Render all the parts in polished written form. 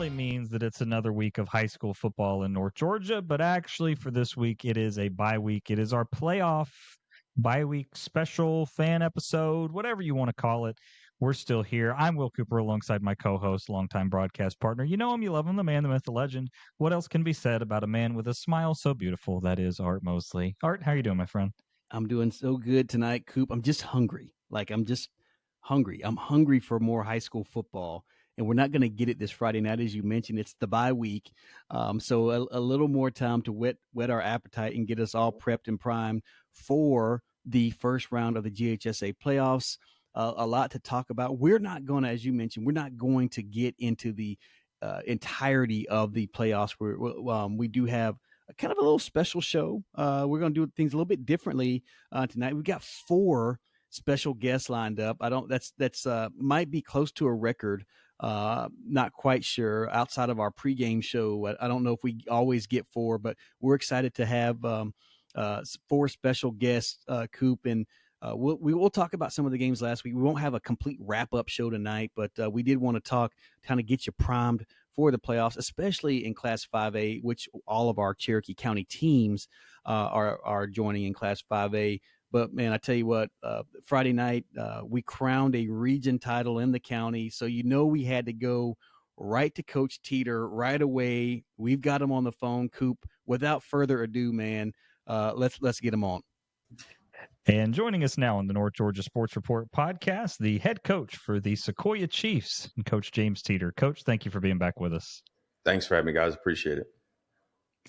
normally means that it's another week of high school football in North Georgia, but actually for this week, it is a bye week. It is our playoff bye week special fan episode, whatever you want to call it. We're still here. I'm Will Cooper alongside my co-host, longtime broadcast partner. You know him, you love him, the man, the myth, the legend. What else can be said about a man with a smile so beautiful? That is Art Mosley. Art, how are you doing, my friend? I'm doing so good tonight, Coop. I'm just hungry. I'm just hungry. I'm hungry for more high school football. And we're not going to get it this Friday night, as you mentioned. It's the bye week. So a little more time to whet our appetite and get us all prepped and primed for the first round of the GHSA playoffs. A lot to talk about. We're not going to, as you mentioned, we're not going to get into the entirety of the playoffs. We do have kind of a little special show. We're going to do things a little bit differently tonight. We've got 4 special guests lined up. That's might be close to a record. Not quite sure. Outside of our pregame show, I don't know if we always get 4, but we're excited to have 4 special guests, Coop, and we will talk about some of the games last week. We won't have a complete wrap-up show tonight, but we did want to talk, kind of get you primed for the playoffs, especially in Class 5A, which all of our Cherokee County teams are joining in Class 5A. But, man, I tell you what, Friday night we crowned a region title in the county, so we had to go right to Coach Teter right away. We've got him on the phone, Coop. Without further ado, man, let's get him on. And joining us now on the North Georgia Sports Report podcast, the head coach for the Sequoyah Chiefs, Coach James Teter. Coach, thank you for being back with us. Thanks for having me, guys. Appreciate it.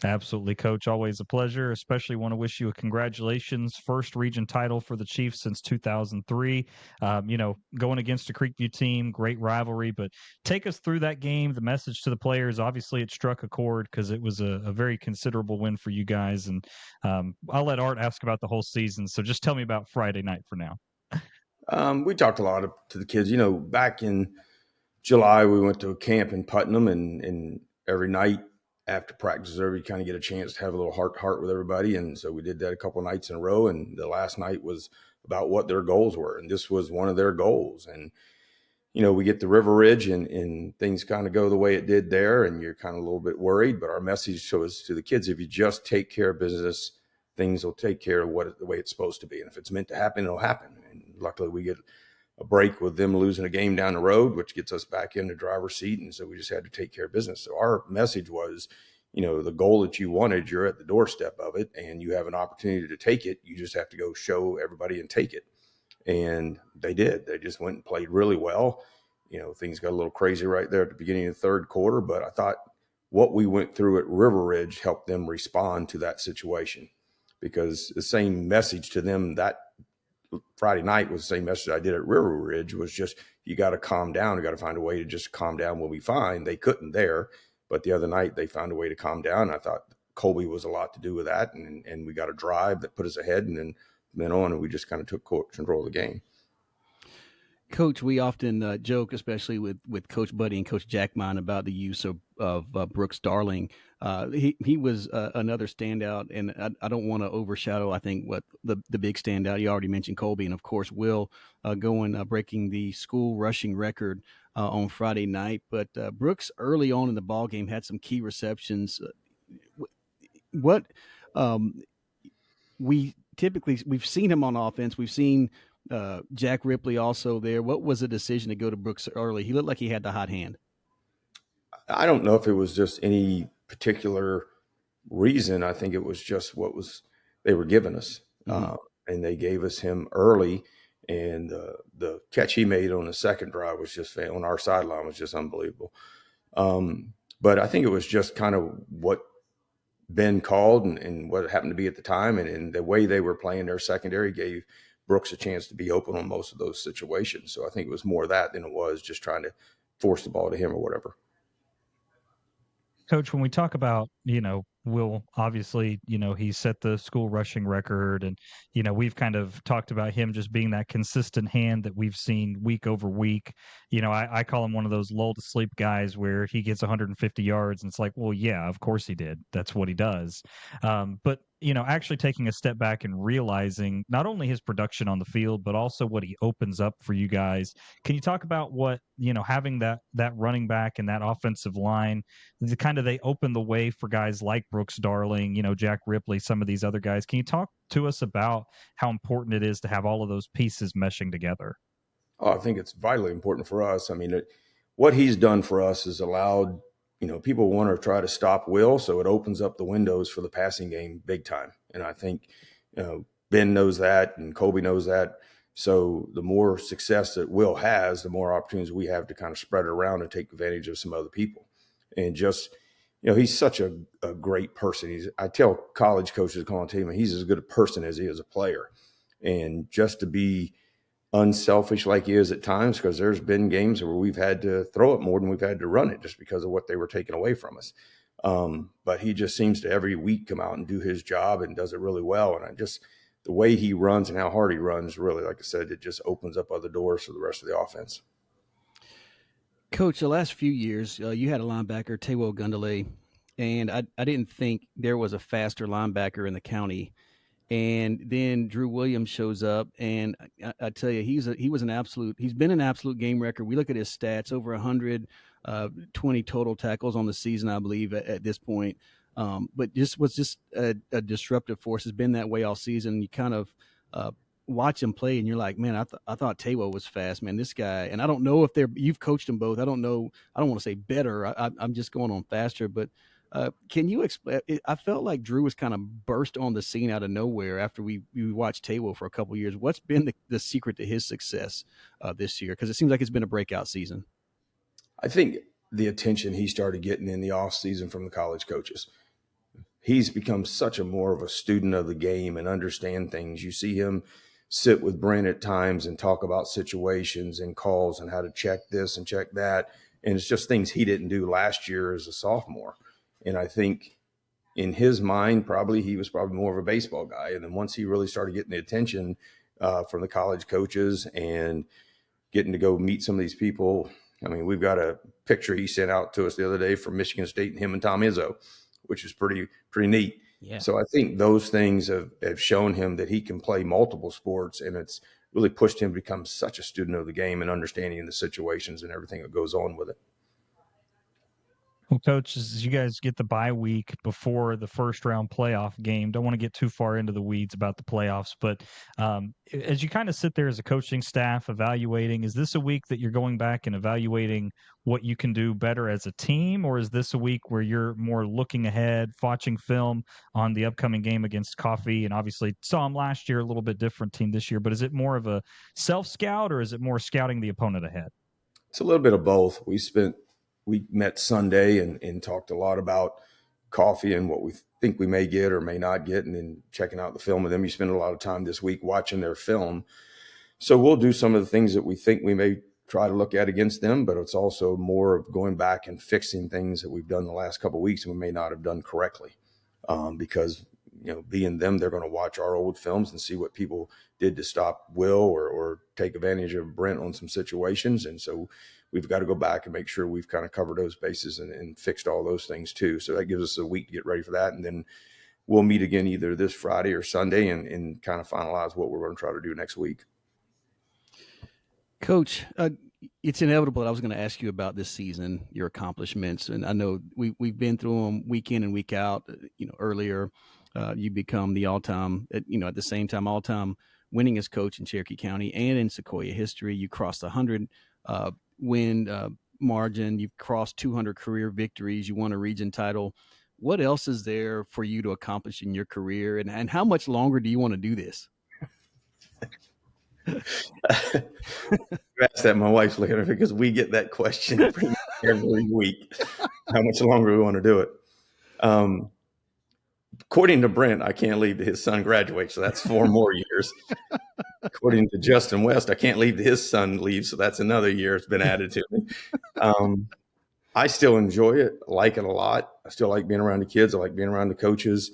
Absolutely, Coach. Always a pleasure. Especially want to wish you a congratulations. First region title for the Chiefs since 2003. Going against a Creekview team, great rivalry. But take us through that game, the message to the players. Obviously, it struck a chord because it was a very considerable win for you guys. And I'll let Art ask about the whole season. So just tell me about Friday night for now. We talked a lot to the kids. Back in July, we went to a camp in Putnam, and every night after practice, we kind of get a chance to have a little heart with everybody. And so we did that a couple of nights in a row. And the last night was about what their goals were. And this was one of their goals. And, we get to River Ridge and things kind of go the way it did there. And you're kind of a little bit worried. But our message was to the kids, if you just take care of business, things will take care of the way it's supposed to be. And if it's meant to happen, it'll happen. And luckily we get a break with them losing a game down the road, which gets us back in the driver's seat. And so we just had to take care of business. So our message was, the goal that you wanted, you're at the doorstep of it and you have an opportunity to take it. You just have to go show everybody and take it. And they did. They just went and played really well. Things got a little crazy right there at the beginning of the third quarter, but I thought what we went through at River Ridge helped them respond to that situation, because the same message to them that Friday night was the same message I did at River Ridge, was just, you got to calm down. You got to find a way to just calm down. We'll be fine. They couldn't there, but the other night they found a way to calm down. I thought Colby was a lot to do with that. And we got a drive that put us ahead, and then went on, and we just kind of took control of the game. Coach, we often joke, especially with Coach Buddy and Coach Jackmine, about the use of Brooks Darling. He was another standout, and I don't want to overshadow, I think, what the big standout. You already mentioned Colby, and of course Will breaking the school rushing record on Friday night. But Brooks early on in the ball game had some key receptions. We've seen him on offense. We've seen Jack Ripley also there. What was the decision to go to Brooks early? He looked like he had the hot hand. I don't know if it was just any particular reason. I think it was just they were giving us, and they gave us him early. And the catch he made on the second drive was just, on our sideline, was just unbelievable. But I think it was just kind of what Ben called and what happened to be at the time, and the way they were playing their secondary gave Brooks a chance to be open on most of those situations. So I think it was more that than it was just trying to force the ball to him or whatever. Coach, when we talk about Will obviously, he set the school rushing record. And, we've kind of talked about him just being that consistent hand that we've seen week over week. I call him one of those lull to sleep guys where he gets 150 yards and it's like, well, yeah, of course he did. That's what he does. But, actually taking a step back and realizing not only his production on the field, but also what he opens up for you guys. Can you talk about what, having that running back and that offensive line, they open the way for guys like Brooks Darling, Jack Ripley, some of these other guys. Can you talk to us about how important it is to have all of those pieces meshing together? Oh, I think it's vitally important for us. I mean, what he's done for us is allowed, people want to try to stop Will, so it opens up the windows for the passing game big time. And I think, Ben knows that and Colby knows that. So the more success that Will has, the more opportunities we have to kind of spread it around and take advantage of some other people. And just, he's such a great person. I tell college coaches calling team, he's as good a person as he is a player. And just to be unselfish like he is at times, because there's been games where we've had to throw it more than we've had to run it just because of what they were taking away from us. But he just seems to every week come out and do his job and does it really well. And the way he runs and how hard he runs, really, like I said, it just opens up other doors for the rest of the offense. Coach, the last few years, you had a linebacker, Taywo Gundele, and I didn't think there was a faster linebacker in the county. And then Drew Williams shows up, and I tell you, he's been an absolute game record. We look at his stats, over 120 total tackles on the season, I believe, at this point. But was a disruptive force. Has been that way all season. You kind of watch him play, and you're like, man, I thought Taywo was fast, man. This guy, and I don't know if you've coached them both. I don't know. I don't want to say better. I'm just going on faster, but. Can you explain? I felt like Drew was kind of burst on the scene out of nowhere after we watched Taywo for a couple of years. What's been the secret to his success this year? Because it seems like it's been a breakout season. I think the attention he started getting in the offseason from the college coaches. He's become such a more of a student of the game and understand things. You see him sit with Brent at times and talk about situations and calls and how to check this and check that. And it's just things he didn't do last year as a sophomore. And I think in his mind, he was probably more of a baseball guy. And then once he really started getting the attention from the college coaches and getting to go meet some of these people. I mean, we've got a picture he sent out to us the other day from Michigan State and him and Tom Izzo, which is pretty neat. Yeah. So I think those things have shown him that he can play multiple sports, and it's really pushed him to become such a student of the game and understanding the situations and everything that goes on with it. Well, Coach, as you guys get the bye week before the first round playoff game, don't want to get too far into the weeds about the playoffs, but as you kind of sit there as a coaching staff evaluating, is this a week that you're going back and evaluating what you can do better as a team, or is this a week where you're more looking ahead, watching film on the upcoming game against Coffee? And obviously saw them last year, a little bit different team this year, but is it more of a self-scout or is it more scouting the opponent ahead? It's a little bit of both. We met Sunday and talked a lot about Coffee and what we think we may get or may not get, and then checking out the film with them. You spend a lot of time this week watching their film. So we'll do some of the things that we think we may try to look at against them, but it's also more of going back and fixing things that we've done the last couple of weeks and we may not have done correctly. Because, being them, they're going to watch our old films and see what people did to stop Will or take advantage of Brent on some situations. And so we've got to go back and make sure we've kind of covered those bases and fixed all those things too. So that gives us a week to get ready for that. And then we'll meet again either this Friday or Sunday and kind of finalize what we're going to try to do next week. Coach, it's inevitable that I was going to ask you about this season, your accomplishments. And I know we've been through them week in and week out. Earlier you become the all-time, at the same time, all-time winningest coach in Cherokee County and in Sequoyah history. You crossed the 100 win margin. You've crossed 200 career victories. You won a region title. What else is there for you to accomplish in your career? And how much longer do you want to do this? That's that my wife's looking at me because we get that question every week. How much longer we want to do it? According to Brent, I can't leave till his son graduates, so that's 4 more years. According to Justin West, I can't leave till his son leaves, so that's another year it's been added to me. I still enjoy it, like it a lot. I still like being around the kids. I like being around the coaches.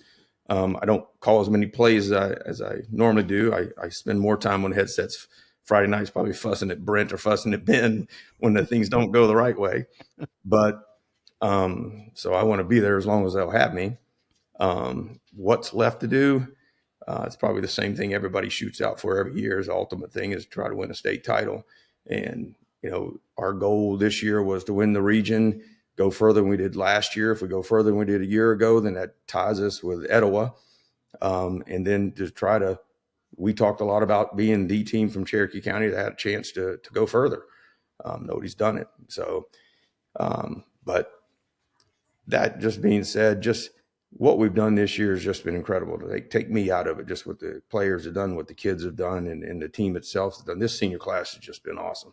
I don't call as many plays as I normally do. I spend more time on headsets Friday nights, probably fussing at Brent or fussing at Ben when the things don't go the right way. But so I want to be there as long as they'll have me. What's left to do? It's probably the same thing everybody shoots out for every year. Is the ultimate thing is to try to win a state title. And, our goal this year was to win the region, go further than we did last year. If we go further than we did a year ago, then that ties us with Etowah. And then to we talked a lot about being the team from Cherokee County that had a chance to go further. Nobody's done it. So, but that just being said, just what we've done this year has just been incredible. To take me out of it, just what the players have done, what the kids have done, and the team itself has done. This senior class has just been awesome.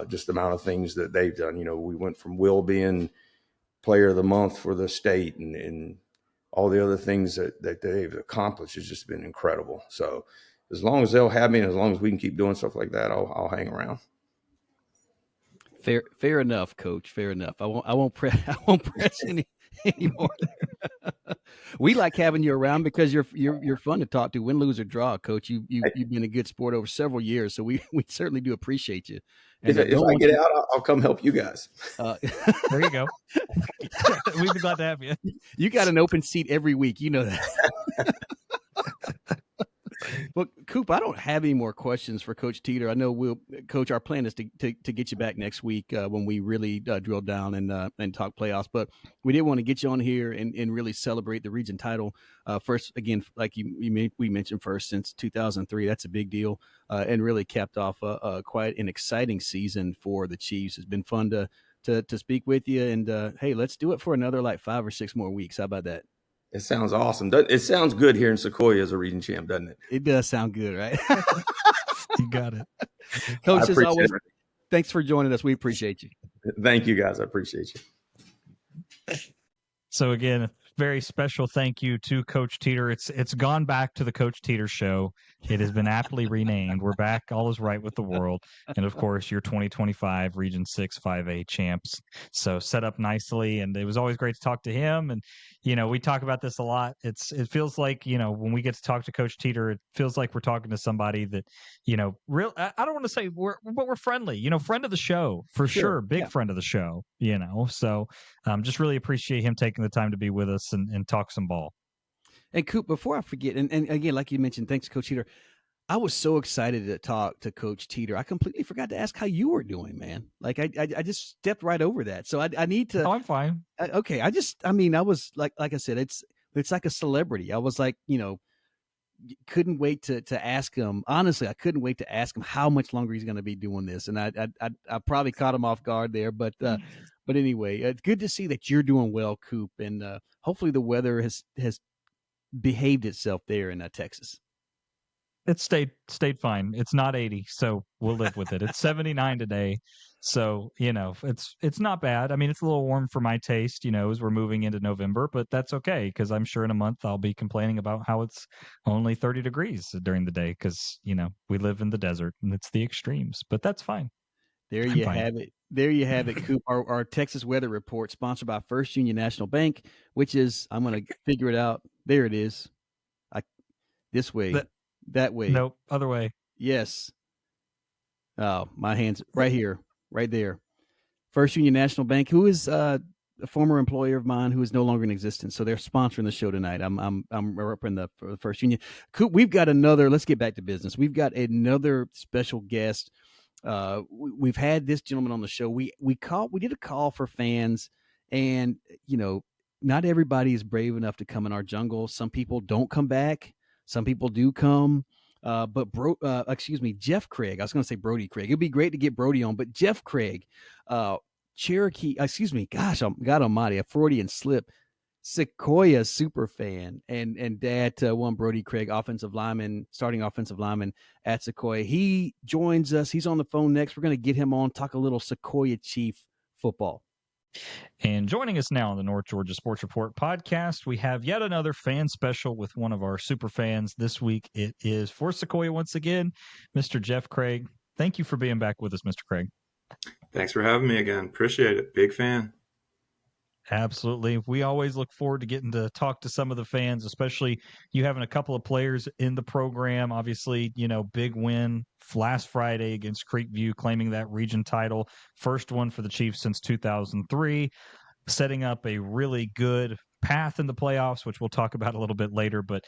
Just the amount of things that they've done. We went from Will being player of the month for the state and all the other things that they've accomplished has just been incredible. So as long as they'll have me and as long as we can keep doing stuff like that, I'll hang around. Fair enough, Coach. Fair enough. I won't press anymore. We like having you around because you're fun to talk to, win, lose, or draw, Coach. You've been a good sport over several years, so we certainly do appreciate you. And if I get out, I'll come help you guys. There you go. We'd be glad to have you. You got an open seat every week. You know that. Well, Coop, I don't have any more questions for Coach Teter. I know Coach, our plan is to get you back next week when we really drill down and talk playoffs. But we did want to get you on here and really celebrate the region title. First, again, like we mentioned, first since 2003. That's a big deal, and really capped off quite an exciting season for the Chiefs. It's been fun to speak with you. And hey, let's do it for another 5 or 6 more weeks. How about that? It sounds awesome. It sounds good here in Sequoyah as a region champ, doesn't it? It does sound good, right? You got it. Coach, as always, thanks for joining us. We appreciate you. Thank you, guys. I appreciate you. So again, very special thank you to Coach Teter. It's gone back to the Coach Teter Show. It has been aptly renamed. We're back. All is right with the world. And of course, your 2025 Region 6 5A champs. So set up nicely. And it was always great to talk to him. And, we talk about this a lot. It feels like, when we get to talk to Coach Teter, it feels like we're talking to somebody that, I don't want to say but we're friendly, friend of the show for sure. Big friend of the show, So just really appreciate him taking the time to be with us and talk some ball. And Coop, before I forget, and again, like you mentioned, thanks, Coach Teter. I was so excited to talk to Coach Teter. I completely forgot to ask how you were doing, man. I just stepped right over that. So I need to. Oh, I'm fine. Okay. I was like I said, it's like a celebrity. I was like, couldn't wait to ask him. Honestly, I couldn't wait to ask him how much longer he's going to be doing this. And I probably caught him off guard there, but anyway, it's good to see that you're doing well, Coop, and hopefully the weather has behaved itself there in Texas. It stayed fine. It's not 80, so we'll live with it. It's 79 today, so it's not bad. I mean, it's a little warm for my taste, as we're moving into November, but that's okay because I'm sure in a month I'll be complaining about how it's only 30 degrees during the day because we live in the desert and it's the extremes. But that's fine. There you have it. There you have it, Coop. Our Texas weather report sponsored by First Union National Bank, which is I'm going to figure it out. There it is. This way. That way. Nope, other way. Yes. Oh, my hands right here, right there. First Union National Bank, who is a former employer of mine who is no longer in existence. So they're sponsoring the show tonight. I'm representing the First Union. Coop, we've got another. Let's get back to business. We've got another special guest. We've had this gentleman on the show. We did a call for fans, and not everybody is brave enough to come in our jungle. Some people don't come back. Some people do come. But Jeff Craig. I was going to say Brody Craig. It'd be great to get Brody on, but Jeff Craig, Cherokee. Gosh, God Almighty, a Freudian slip. Sequoyah Superfan and Dad one Brody Craig, starting offensive lineman at Sequoyah. He joins us. He's on the phone next. We're going to get him on, talk a little Sequoyah Chief football. And joining us now on the North Georgia Sports Report podcast, we have yet another fan special with one of our super fans. This week it is for Sequoyah once again, Mr. Jeff Craig. Thank you for being back with us, Mr. Craig. Thanks for having me again. Appreciate it. Big fan. Absolutely. We always look forward to getting to talk to some of the fans, especially you having a couple of players in the program. Obviously, big win last Friday against Creekview, claiming that region title. First one for the Chiefs since 2003, setting up a really good path in the playoffs, which we'll talk about a little bit later. But,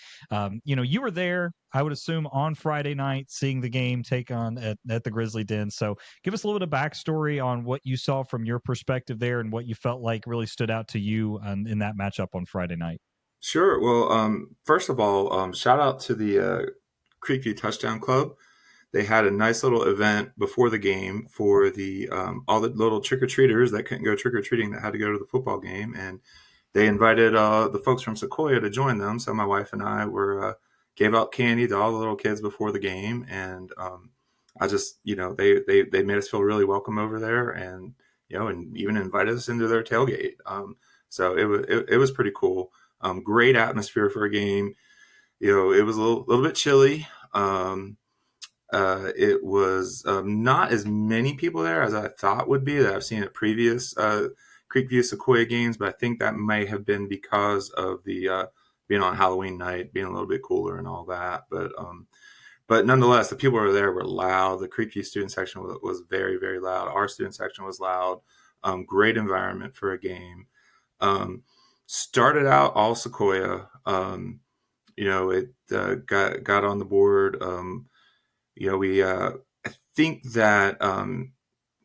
you were there, I would assume, on Friday night, seeing the game take on at the Grizzly Den. So give us a little bit of backstory on what you saw from your perspective there and what you felt like really stood out to you in that matchup on Friday night. Sure. Well, first of all, shout out to the Creekview Touchdown Club. They had a nice little event before the game for the all the little trick-or-treaters that couldn't go trick-or-treating that had to go to the football game. And they invited the folks from Sequoyah to join them. So my wife and I gave out candy to all the little kids before the game. And I just, they made us feel really welcome over there, and, and even invited us into their tailgate. So it was pretty cool. Great atmosphere for a game. It was a little bit chilly. It was not as many people there as I thought would be that I've seen at previous Creekview Sequoyah games, but I think that may have been because of the being on Halloween night, being a little bit cooler and all that. But nonetheless, the people who were there were loud. The Creekview student section was very, very loud. Our student section was loud. Great environment for a game. Started out all Sequoyah. It got on the board. I think that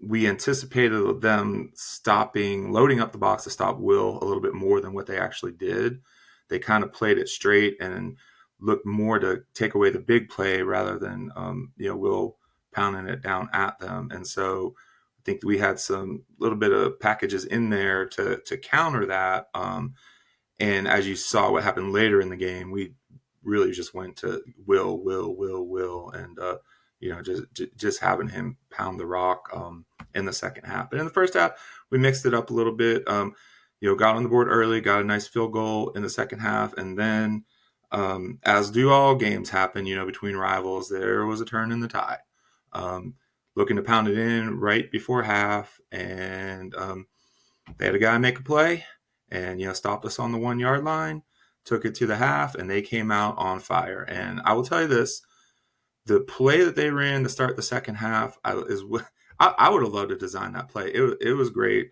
we anticipated them loading up the box to stop Will a little bit more than what they actually did. They kind of played it straight and looked more to take away the big play rather than, Will pounding it down at them. And so I think we had some little bit of packages in there to counter that. And as you saw what happened later in the game, we really just went to Will, and just having him pound the rock in the second half. But in the first half, we mixed it up a little bit. Got on the board early, got a nice field goal in the second half, and then as do all games happen, between rivals, there was a turn in the tide. Looking to pound it in right before half, and they had a guy make a play and stopped us on the 1 yard line, took it to the half, and they came out on fire. And I will tell you this, the play that they ran to start the second half I would have loved to design that play. It was great.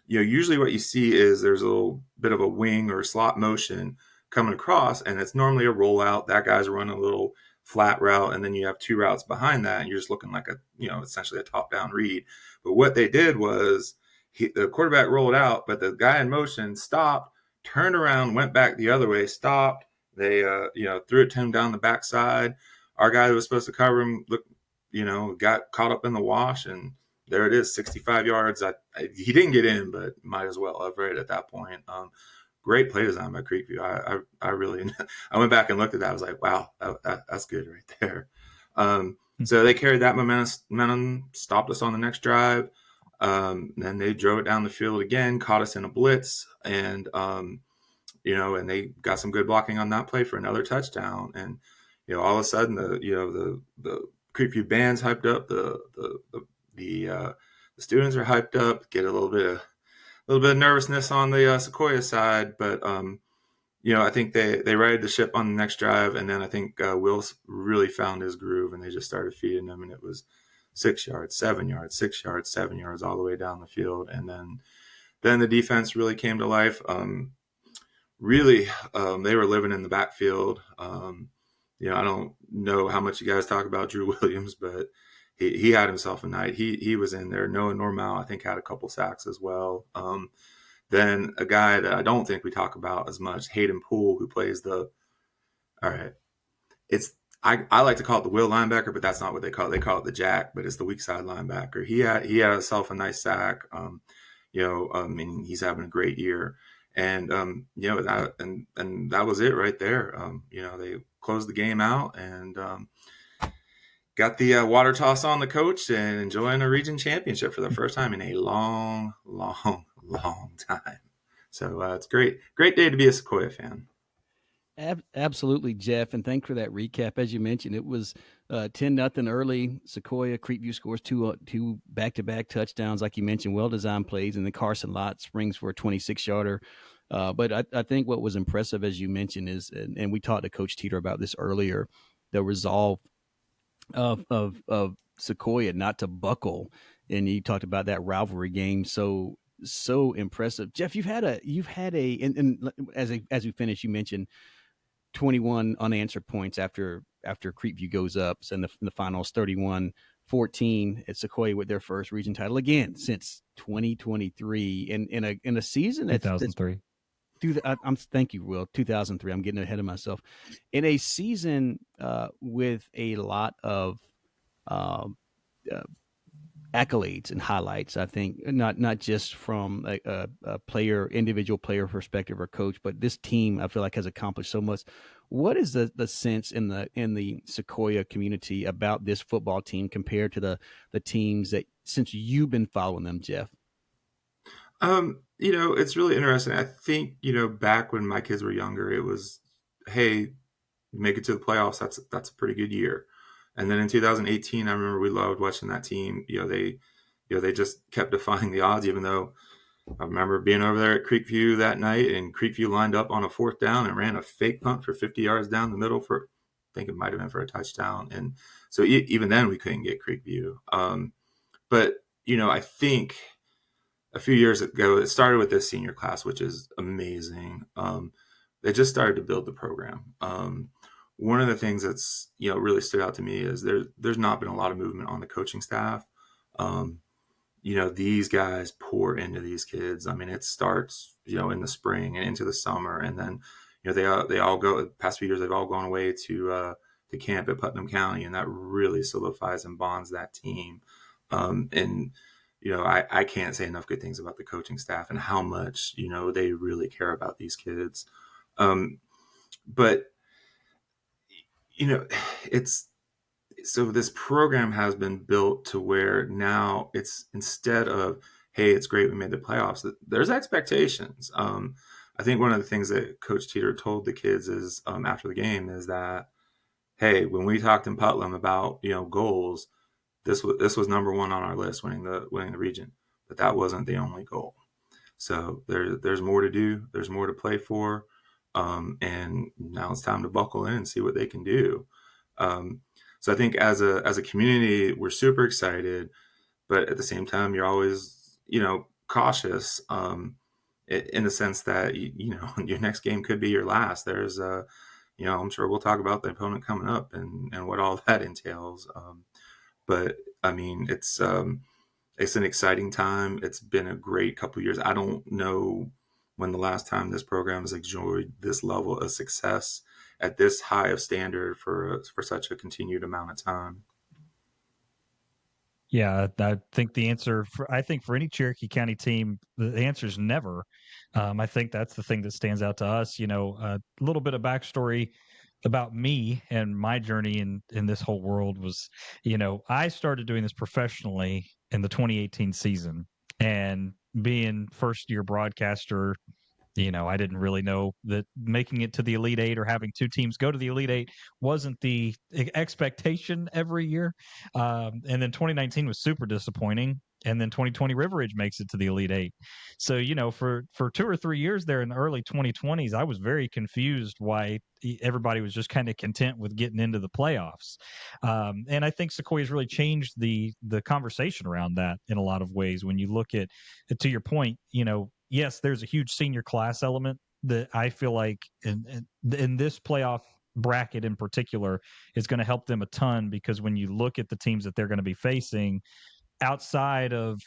Usually what you see is there's a little bit of a wing or slot motion coming across, and it's normally a rollout. That guy's running a little flat route, and then you have two routes behind that, and you're just looking like essentially a top-down read. But what they did was the quarterback rolled out, but the guy in motion stopped, turned around, went back the other way, stopped. They threw it to him down the backside. Our guy who was supposed to cover him got caught up in the wash, and there it is, 65 yards. He didn't get in, but might as well have right at that point. Great play design by Creekview. I really, I went back and looked at that. I was like, wow, that's good right there. So they carried that momentum, stopped us on the next drive. Then they drove it down the field again, caught us in a blitz, and and they got some good blocking on that play for another touchdown. And all of a sudden the Creekview band's hyped up, the students are hyped up, get a little bit of nervousness on the Sequoyah side, but I think they righted the ship on the next drive, and then I think Will really found his groove, and they just started feeding him, and it was 6 yards, 7 yards, 6 yards, 7 yards, all the way down the field. And then the defense really came to life. They were living in the backfield. I don't know how much you guys talk about Drew Williams, but he had himself a night. He was in there. Noah Normal, I think, had a couple sacks as well. Then a guy that I don't think we talk about as much, Hayden Poole, who plays I like to call it the Will linebacker, but that's not what they call it. They call it the Jack, but it's the weak side linebacker. He had himself a nice sack. And he's having a great year. And that was it right there. They closed the game out and got the water toss on the coach and enjoying a region championship for the first time in a long, long, long time. So it's great day to be a Sequoyah fan. Absolutely, Jeff, and thanks for that recap. As you mentioned, it was 10-0 early. Sequoyah Creekview scores two back-to-back touchdowns, like you mentioned, well-designed plays, and then Carson Lott springs for a 26-yarder. But I think what was impressive, as you mentioned, is, and we talked to Coach Teter about this earlier, the resolve of Sequoyah not to buckle, and you talked about that rivalry game. So impressive, Jeff. You've had a, and as we finish, you mentioned 21 unanswered points after Creekview goes up. So in the finals, 31-14 at Sequoyah with their first region title again since 2023, and in a season that's 2003. I'm thank you, Will. 2003. I'm getting ahead of myself. In a season with a lot of uh, uh, accolades and highlights. I think not just from a individual player perspective or coach, but this team I feel like has accomplished so much. What is the sense in the Sequoyah community about this football team compared to the teams that since you've been following them, Jeff? It's really interesting. I think, back when my kids were younger, it was, hey, make it to the playoffs. That's a pretty good year. And then in 2018, I remember we loved watching that team. They just kept defying the odds, even though I remember being over there at Creekview that night, and Creekview lined up on a 4th down and ran a fake punt for 50 yards down the middle I think it might have been for a touchdown. And so even then we couldn't get Creekview. But, I think a few years ago, it started with this senior class, which is amazing. They just started to build the program. One of the things that's really stood out to me is there's not been a lot of movement on the coaching staff. These guys pour into these kids. I mean, it starts in the spring and into the summer, and then they all go. The past few years, they've all gone away to camp at Putnam County, and that really solidifies and bonds that team. And I can't say enough good things about the coaching staff and how much they really care about these kids. But it's so this program has been built to where now it's, instead of, hey, it's great we made the playoffs, there's expectations. I think one of the things that Coach Teter told the kids is after the game is that, hey, when we talked in Putnam about goals, this was number one on our list, winning the region, but that wasn't the only goal. So there's more to do. There's more to play for. And now it's time to buckle in and see what they can do. So I think as a community, we're super excited, but at the same time, you're always, cautious, in the sense that, your next game could be your last. There's I'm sure we'll talk about the opponent coming up and what all that entails. But I mean, it's an exciting time. It's been a great couple of years. I don't know when the last time this program has enjoyed this level of success at this high of standard for such a continued amount of time. Yeah, I think the answer for any Cherokee County team, the answer is never. I think that's the thing that stands out to us. A little bit of backstory about me and my journey in this whole world was, I started doing this professionally in the 2018 season, and being first year broadcaster, I didn't really know that making it to the Elite Eight or having two teams go to the Elite Eight wasn't the expectation every year. And then 2019 was super disappointing. And then 2020 River Ridge makes it to the Elite Eight. So, for 2 or 3 years there in the early 2020s, I was very confused why everybody was just kind of content with getting into the playoffs. And I think Sequoiah's really changed the conversation around that in a lot of ways. When you look at, to your point, yes, there's a huge senior class element that I feel like in this playoff bracket in particular is going to help them a ton, because when you look at the teams that they're going to be facing outside of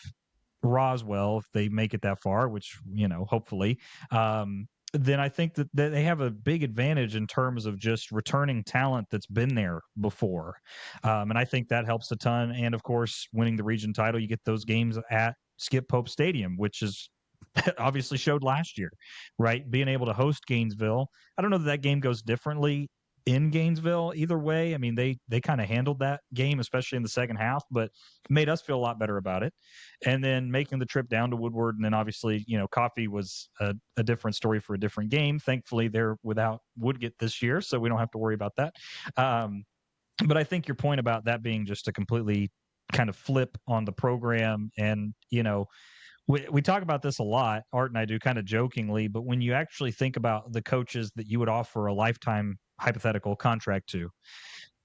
Roswell, if they make it that far, which, hopefully, then I think that they have a big advantage in terms of just returning talent that's been there before. And I think that helps a ton. And of course, winning the region title, you get those games at Skip Pope Stadium, which is obviously showed last year, right? Being able to host Gainesville. I don't know that game goes differently in Gainesville either way. I mean, they kind of handled that game, especially in the second half, but made us feel a lot better about it. And then making the trip down to Woodward, and then obviously, Coffee was a different story for a different game. Thankfully, they're without Woodgett this year, so we don't have to worry about that. But I think your point about that being just a completely kind of flip on the program, and we talk about this a lot, Art and I do, kind of jokingly, but when you actually think about the coaches that you would offer a lifetime hypothetical contract to,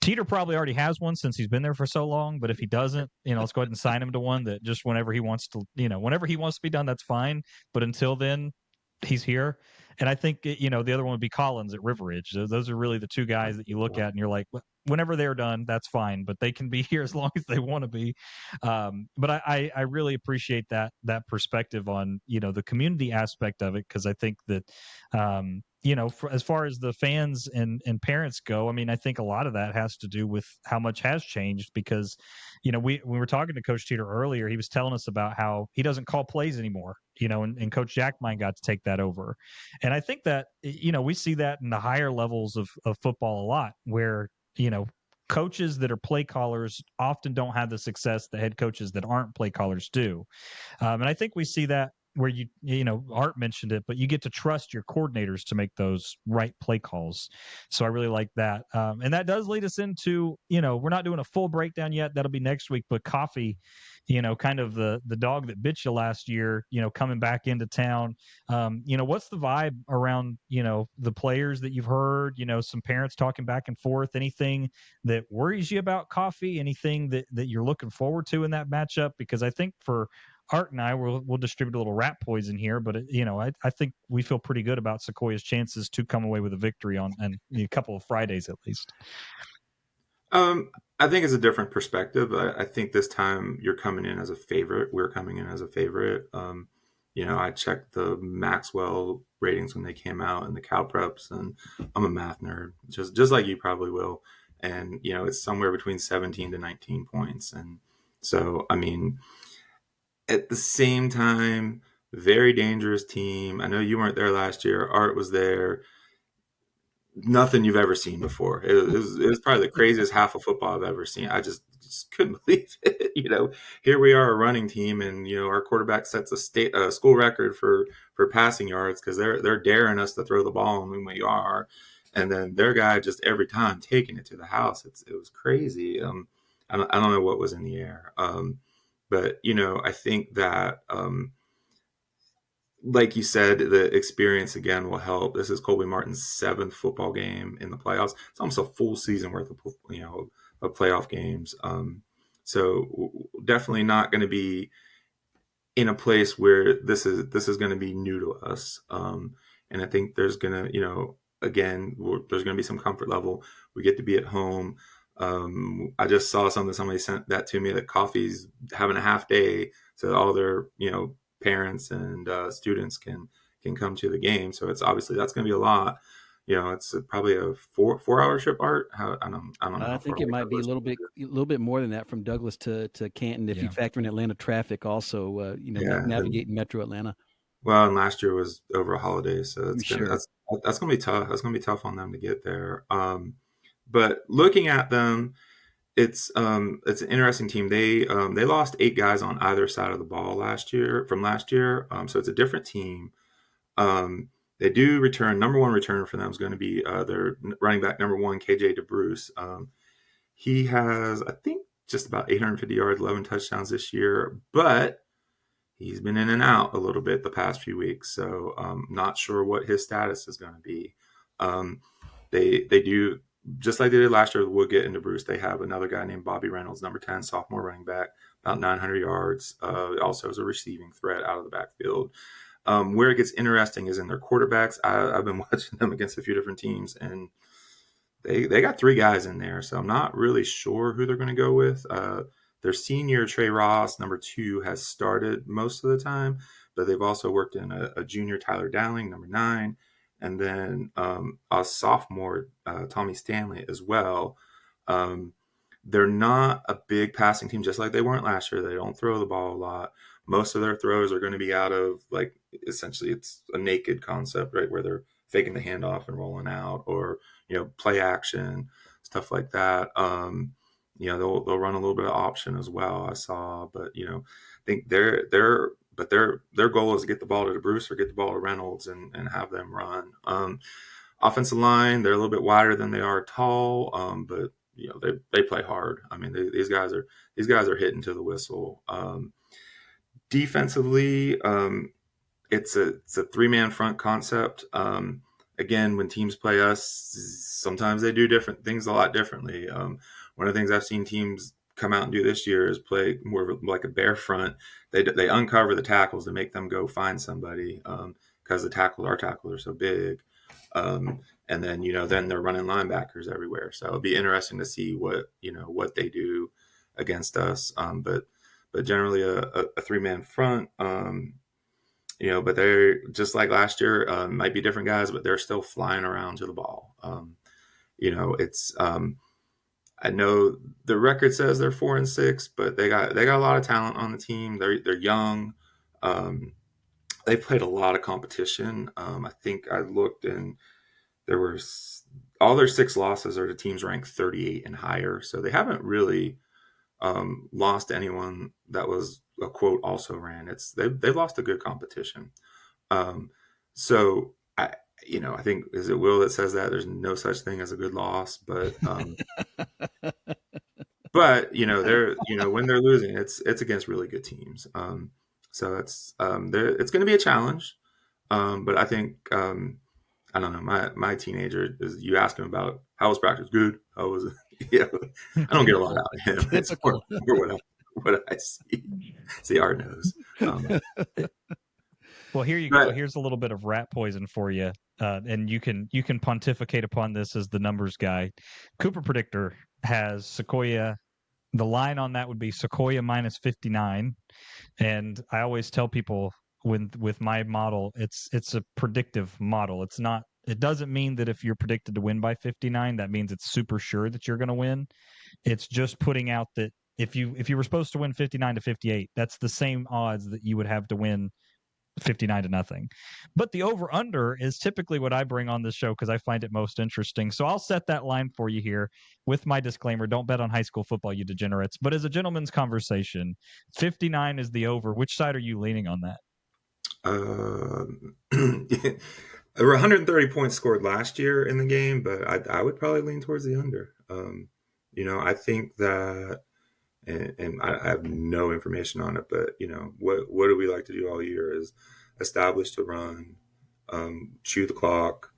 Teter probably already has one since he's been there for so long. But if he doesn't, let's go ahead and sign him to one that just whenever he wants to, whenever he wants to be done, that's fine. But until then, he's here. And I think, the other one would be Collins at River Ridge. Those are really the two guys that you look at and you're like, whenever they're done, that's fine. But they can be here as long as they want to be. But I really appreciate that perspective on, the community aspect of it, because I think that, as far as the fans and parents go, I mean, I think a lot of that has to do with how much has changed, because, we were talking to Coach Teter earlier. He was telling us about how he doesn't call plays anymore, and Coach Jackmine got to take that over. And I think that, we see that in the higher levels of football a lot, where, coaches that are play callers often don't have the success the head coaches that aren't play callers do. And I think we see that where Art mentioned it, but you get to trust your coordinators to make those right play calls. So I really like that. And that does lead us into, we're not doing a full breakdown yet. That'll be next week, but Coffee, kind of the dog that bit you last year, coming back into town. What's the vibe around, the players that you've heard, some parents talking back and forth, anything that worries you about Coffee, anything that you're looking forward to in that matchup? Because I think for Art and I we'll distribute a little rat poison here, but I think we feel pretty good about Sequoiah's chances to come away with a victory on a couple of Fridays at least. I think it's a different perspective. I think this time you're coming in as a favorite. We're coming in as a favorite. I checked the Maxwell ratings when they came out and the Cal preps, and I'm a math nerd, just like you probably will. And it's somewhere between 17 to 19 points, and so I mean. At the same time, very dangerous team. I know you weren't there last year. Art was there. Nothing you've ever seen before. It was probably the craziest half of football I've ever seen. I just couldn't believe it. Here we are, a running team, and our quarterback sets a school record for passing yards because they're daring us to throw the ball, and we are. And then their guy just every time taking it to the house. It was crazy. I don't know what was in the air. But, I think that, like you said, the experience again will help. This is Colby Martin's 7th football game in the playoffs. It's almost a full season worth of, of playoff games. So definitely not going to be in a place where this is going to be new to us. And I think there's going to, again, there's going to be some comfort level. We get to be at home. I just saw somebody sent that to me, that Coffee's having a half day so all their, parents and students can come to the game. So it's obviously that's going to be a lot. It's probably a 4-hour trip, Art. I don't know. I think it might be a little bit more than that from Douglas to Canton if you factor in Atlanta traffic also. Navigating Metro Atlanta. Well, and last year was over a holiday, so that's going to be tough. That's going to be tough on them to get there. But looking at them, it's an interesting team. They lost 8 guys on either side of the ball last year. So it's a different team. They do return. Number one returner for them is going to be their running back number 1, KJ DeBruce. He has, I think, just about 850 yards, 11 touchdowns this year, but he's been in and out a little bit the past few weeks. So not sure what his status is going to be. They do. Just like they did last year with Woodgett and DeBruce, they have another guy named Bobby Reynolds, number 10, sophomore running back, about 900 yards. Also as a receiving threat out of the backfield. Where it gets interesting is in their quarterbacks. I've been watching them against a few different teams, and they got 3 guys in there. So I'm not really sure who they're going to go with. Their senior, Trey Ross, number 2, has started most of the time, but they've also worked in a junior, Tyler Dowling, number 9. And then a sophomore, Tommy Stanley, as well. They're not a big passing team, just like they weren't last year. They don't throw the ball a lot. Most of their throws are going to be out of, essentially it's a naked concept, right, where they're faking the handoff and rolling out, or play action, stuff like that. They'll run a little bit of option as well, I saw, but I think their goal is to get the ball to DeBruce or get the ball to Reynolds and have them run. Offensive line, they're a little bit wider than they are tall, but they play hard. I mean, these guys are hitting to the whistle. Defensively, it's a 3-man front concept. Again, when teams play us, sometimes they do different things a lot differently. One of the things I've seen teams come out and do this year is play more of like a bear front. They uncover the tackles to make them go find somebody, because our tackles are so big. And then then they're running linebackers everywhere. So it'll be interesting to see what they do against us. But generally a 3-man front. But they're just like last year. Might be different guys, but they're still flying around to the ball. It's I know the record says they're 4-6, but they got a lot of talent on the team. They're young. They played a lot of competition. I think I looked and there were all their 6 losses are to teams ranked 38 and higher. So they haven't really lost to anyone that was a quote also ran. They've lost a good competition. So I think, is it Will that says that there's no such thing as a good loss, but but they're when they're losing, it's against really good teams. So it's going to be a challenge. But I think I don't know. My teenager you ask him about how was practice? Good. How was it? Yeah, I don't get a lot out of him. It's more what I see. See, Art knows. Well, here you go. Here's a little bit of rat poison for you, and you can pontificate upon this as the numbers guy. Cooper Predictor has Sequoyah. The line on that would be Sequoyah minus 59, and I always tell people with my model, it's a predictive model. It's not. It doesn't mean that if you're predicted to win by 59, that means it's super sure that you're going to win. It's just putting out that if you were supposed to win 59 to 58, that's the same odds that you would have to win 59-0. But the over under is typically what I bring on this show because I find it most interesting. So I'll set that line for you here with my disclaimer: don't bet on high school football, you degenerates. But as a gentleman's conversation, 59 is the over. Which side are you leaning on that? There were 130 points scored last year in the game, but I would probably lean towards the under. I think that, and I have no information on it, but what do we like to do all year is establish the run, chew the clock,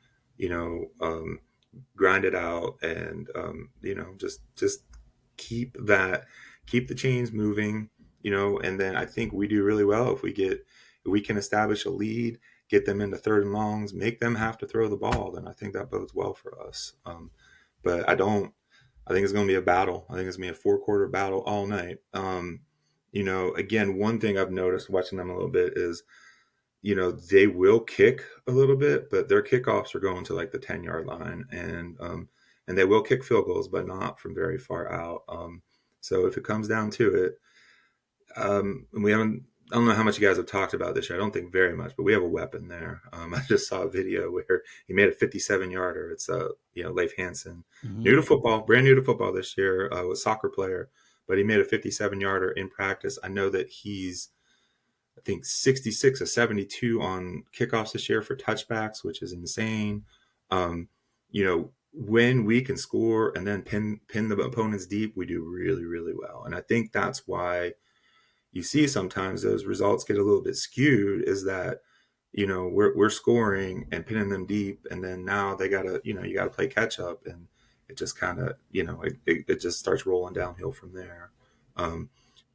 grind it out, and just keep the chains moving, and then I think we do really well if we can establish a lead, get them into 3rd and longs, make them have to throw the ball, then I think that bodes well for us. But I think it's going to be a battle. I think it's going to be a 4-quarter battle all night. Again, one thing I've noticed watching them a little bit is, they will kick a little bit, but their kickoffs are going to like the 10-yard line, and they will kick field goals, but not from very far out. So if it comes down to it, and I don't know how much you guys have talked about this year. I don't think very much, but we have a weapon there. I just saw a video where he made a 57-yarder. It's Leif Hansen, brand new to football this year, was a soccer player, but he made a 57-yarder in practice. I know that he's, I think 66 or 72 on kickoffs this year for touchbacks, which is insane. When we can score and then pin the opponents deep, we do really, really well. And I think that's why you see sometimes those results get a little bit skewed, is that, we're scoring and pinning them deep, and then now they gotta, you gotta play catch up, and it just kind of, it just starts rolling downhill from there.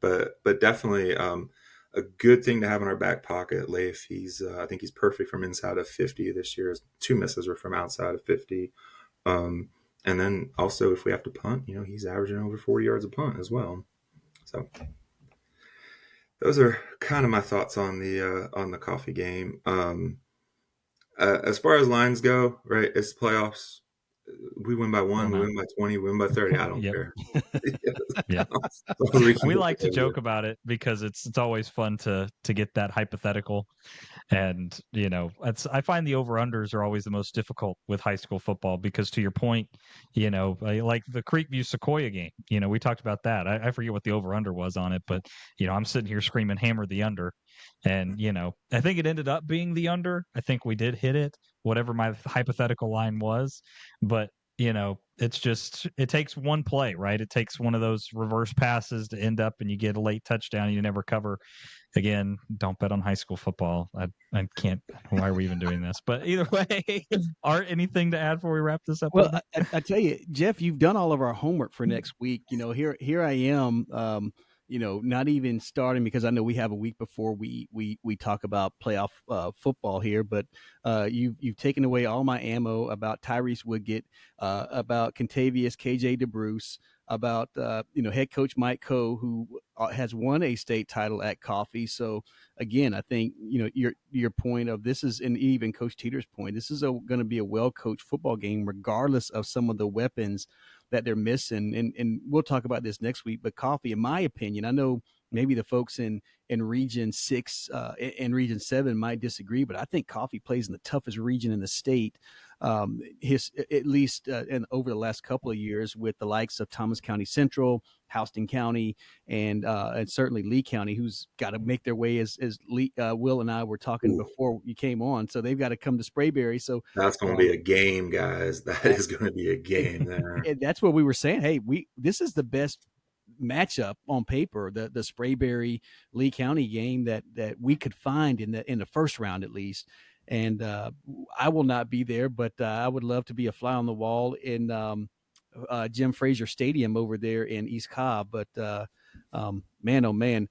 But definitely a good thing to have in our back pocket. Leif, I think he's perfect from inside of 50 this year. His 2 misses were from outside of 50. And then also if we have to punt, he's averaging over 40 yards a punt as well. So those are kind of my thoughts on the coffee game. As far as lines go, right, it's playoffs. We win by 1, we win by 20, we win by 30. I don't Yep. care. Yeah. We like to joke about it because it's always fun to get that hypothetical. And, I find the over-unders are always the most difficult with high school football because, to your point, like the Creekview Sequoyah game, we talked about that. I forget what the over-under was on it, but, I'm sitting here screaming, hammer the under. And, I think it ended up being the under. I think we did hit it, whatever my hypothetical line was. But, it takes one play, right? It takes one of those reverse passes to end up and you get a late touchdown and you never cover. Again, don't bet on high school football. I can't. Why are we even doing this? But either way, Art, anything to add before we wrap this up? Well, I tell you, Jeff, you've done all of our homework for next week. Here I am. Not even starting because I know we have a week before we talk about playoff football here. But you've taken away all my ammo about Tyrese Woodgett, about Contavious KJ DeBruce, about head coach Mike Coe, who has won a state title at Coffee. So again, I think your point of this is, and even Coach Teeter's point, this is going to be a well-coached football game, regardless of some of the weapons that they're missing. And we'll talk about this next week. But Coffee, in my opinion, I know maybe the folks in Region 6 and Region 7 might disagree, but I think Coffee plays in the toughest region in the state. At least over the last couple of years, with the likes of Thomas County Central, Houston County, and certainly Lee County, who's got to make their way, as Lee, Will and I were talking before you came on. So they've got to come to Sprayberry. So that's going to be a game, guys. That is going to be a game there. And that's what we were saying. Hey, this is the best matchup on paper, the Sprayberry Lee County game that we could find in the first round at least. And I will not be there, but I would love to be a fly on the wall in Jim Frazier Stadium over there in East Cobb. But man, oh man,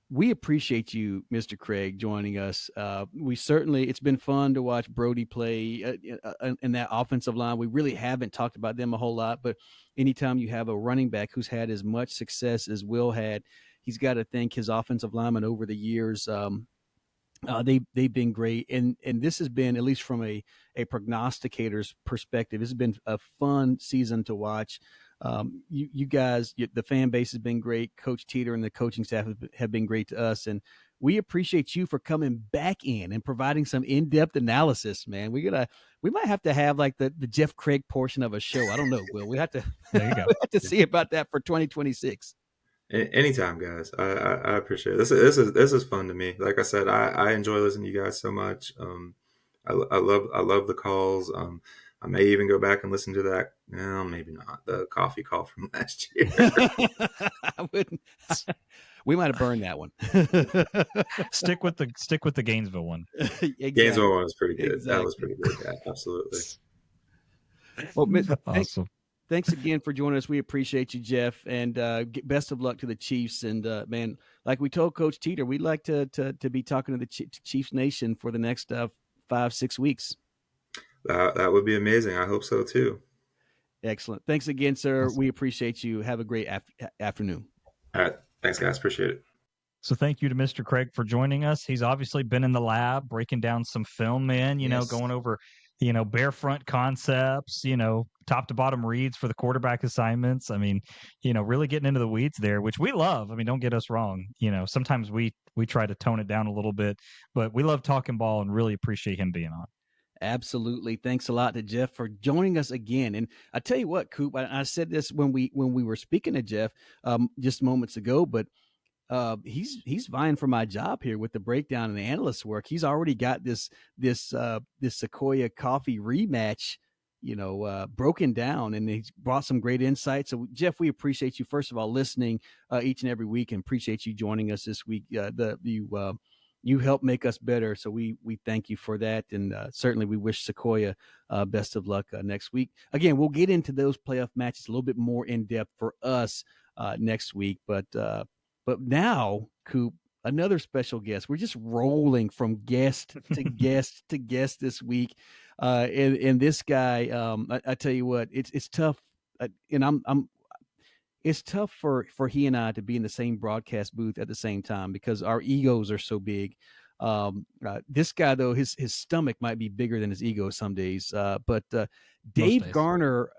we appreciate you, Mr. Craig, joining us. It's been fun to watch Brody play in that offensive line. We really haven't talked about them a whole lot, but anytime you have a running back who's had as much success as Will had, he's got to thank his offensive linemen over the years. They've been great, and this has been, at least from a prognosticator's perspective, this has been a fun season to watch. You guys, the fan base has been great. Coach Teter and the coaching staff have been great to us, and we appreciate you for coming back in and providing some in-depth analysis, man. We might have to have like the Jeff Craig portion of a show. I don't know, Will. We have to there you go. we have to see about that for 2026. Anytime, guys. I appreciate it. This is fun to me. Like I said, I enjoy listening to you guys so much. I love the calls. I may even go back and listen to that. No, maybe not. The coffee call from last year. I wouldn't. We might have burned that one. Stick with the Gainesville one. Exactly. Gainesville one was pretty good. Exactly. That was pretty good. Yeah, absolutely. Well, awesome. Thanks again for joining us. We appreciate you, Jeff, and best of luck to the Chiefs. And man, like we told Coach Teter, we'd like to be talking to the Chiefs Nation for the next 5-6 weeks. That would be amazing. I hope so too. Excellent. Thanks again, sir. We appreciate you. Have a great afternoon. All right. Thanks, guys. Appreciate it. So thank you to Mr. Craig for joining us. He's obviously been in the lab breaking down some film, man, going over, bare front concepts, top to bottom reads for the quarterback assignments. I mean, really getting into the weeds there, which we love. I mean, don't get us wrong. Sometimes we try to tone it down a little bit, but we love talking ball and really appreciate him being on. Absolutely. Thanks a lot to Jeff for joining us again. And I tell you what, Coop, I said this when we were speaking to Jeff just moments ago, but he's vying for my job here with the breakdown and the analyst work. He's already got this Sequoyah Coffee rematch, broken down, and he's brought some great insights. So Jeff, we appreciate you, first of all, listening each and every week, and appreciate you joining us this week. You help make us better, so we thank you for that, and certainly we wish Sequoyah best of luck next week. Again, we'll get into those playoff matches a little bit more in depth for us next week, but now, Coop, another special guest. We're just rolling from guest to guest to guest this week, and this guy, I tell you what, it's tough, and it's tough for he and I to be in the same broadcast booth at the same time because our egos are so big. This guy, though, his stomach might be bigger than his ego some days. But Most Dave days. Garner,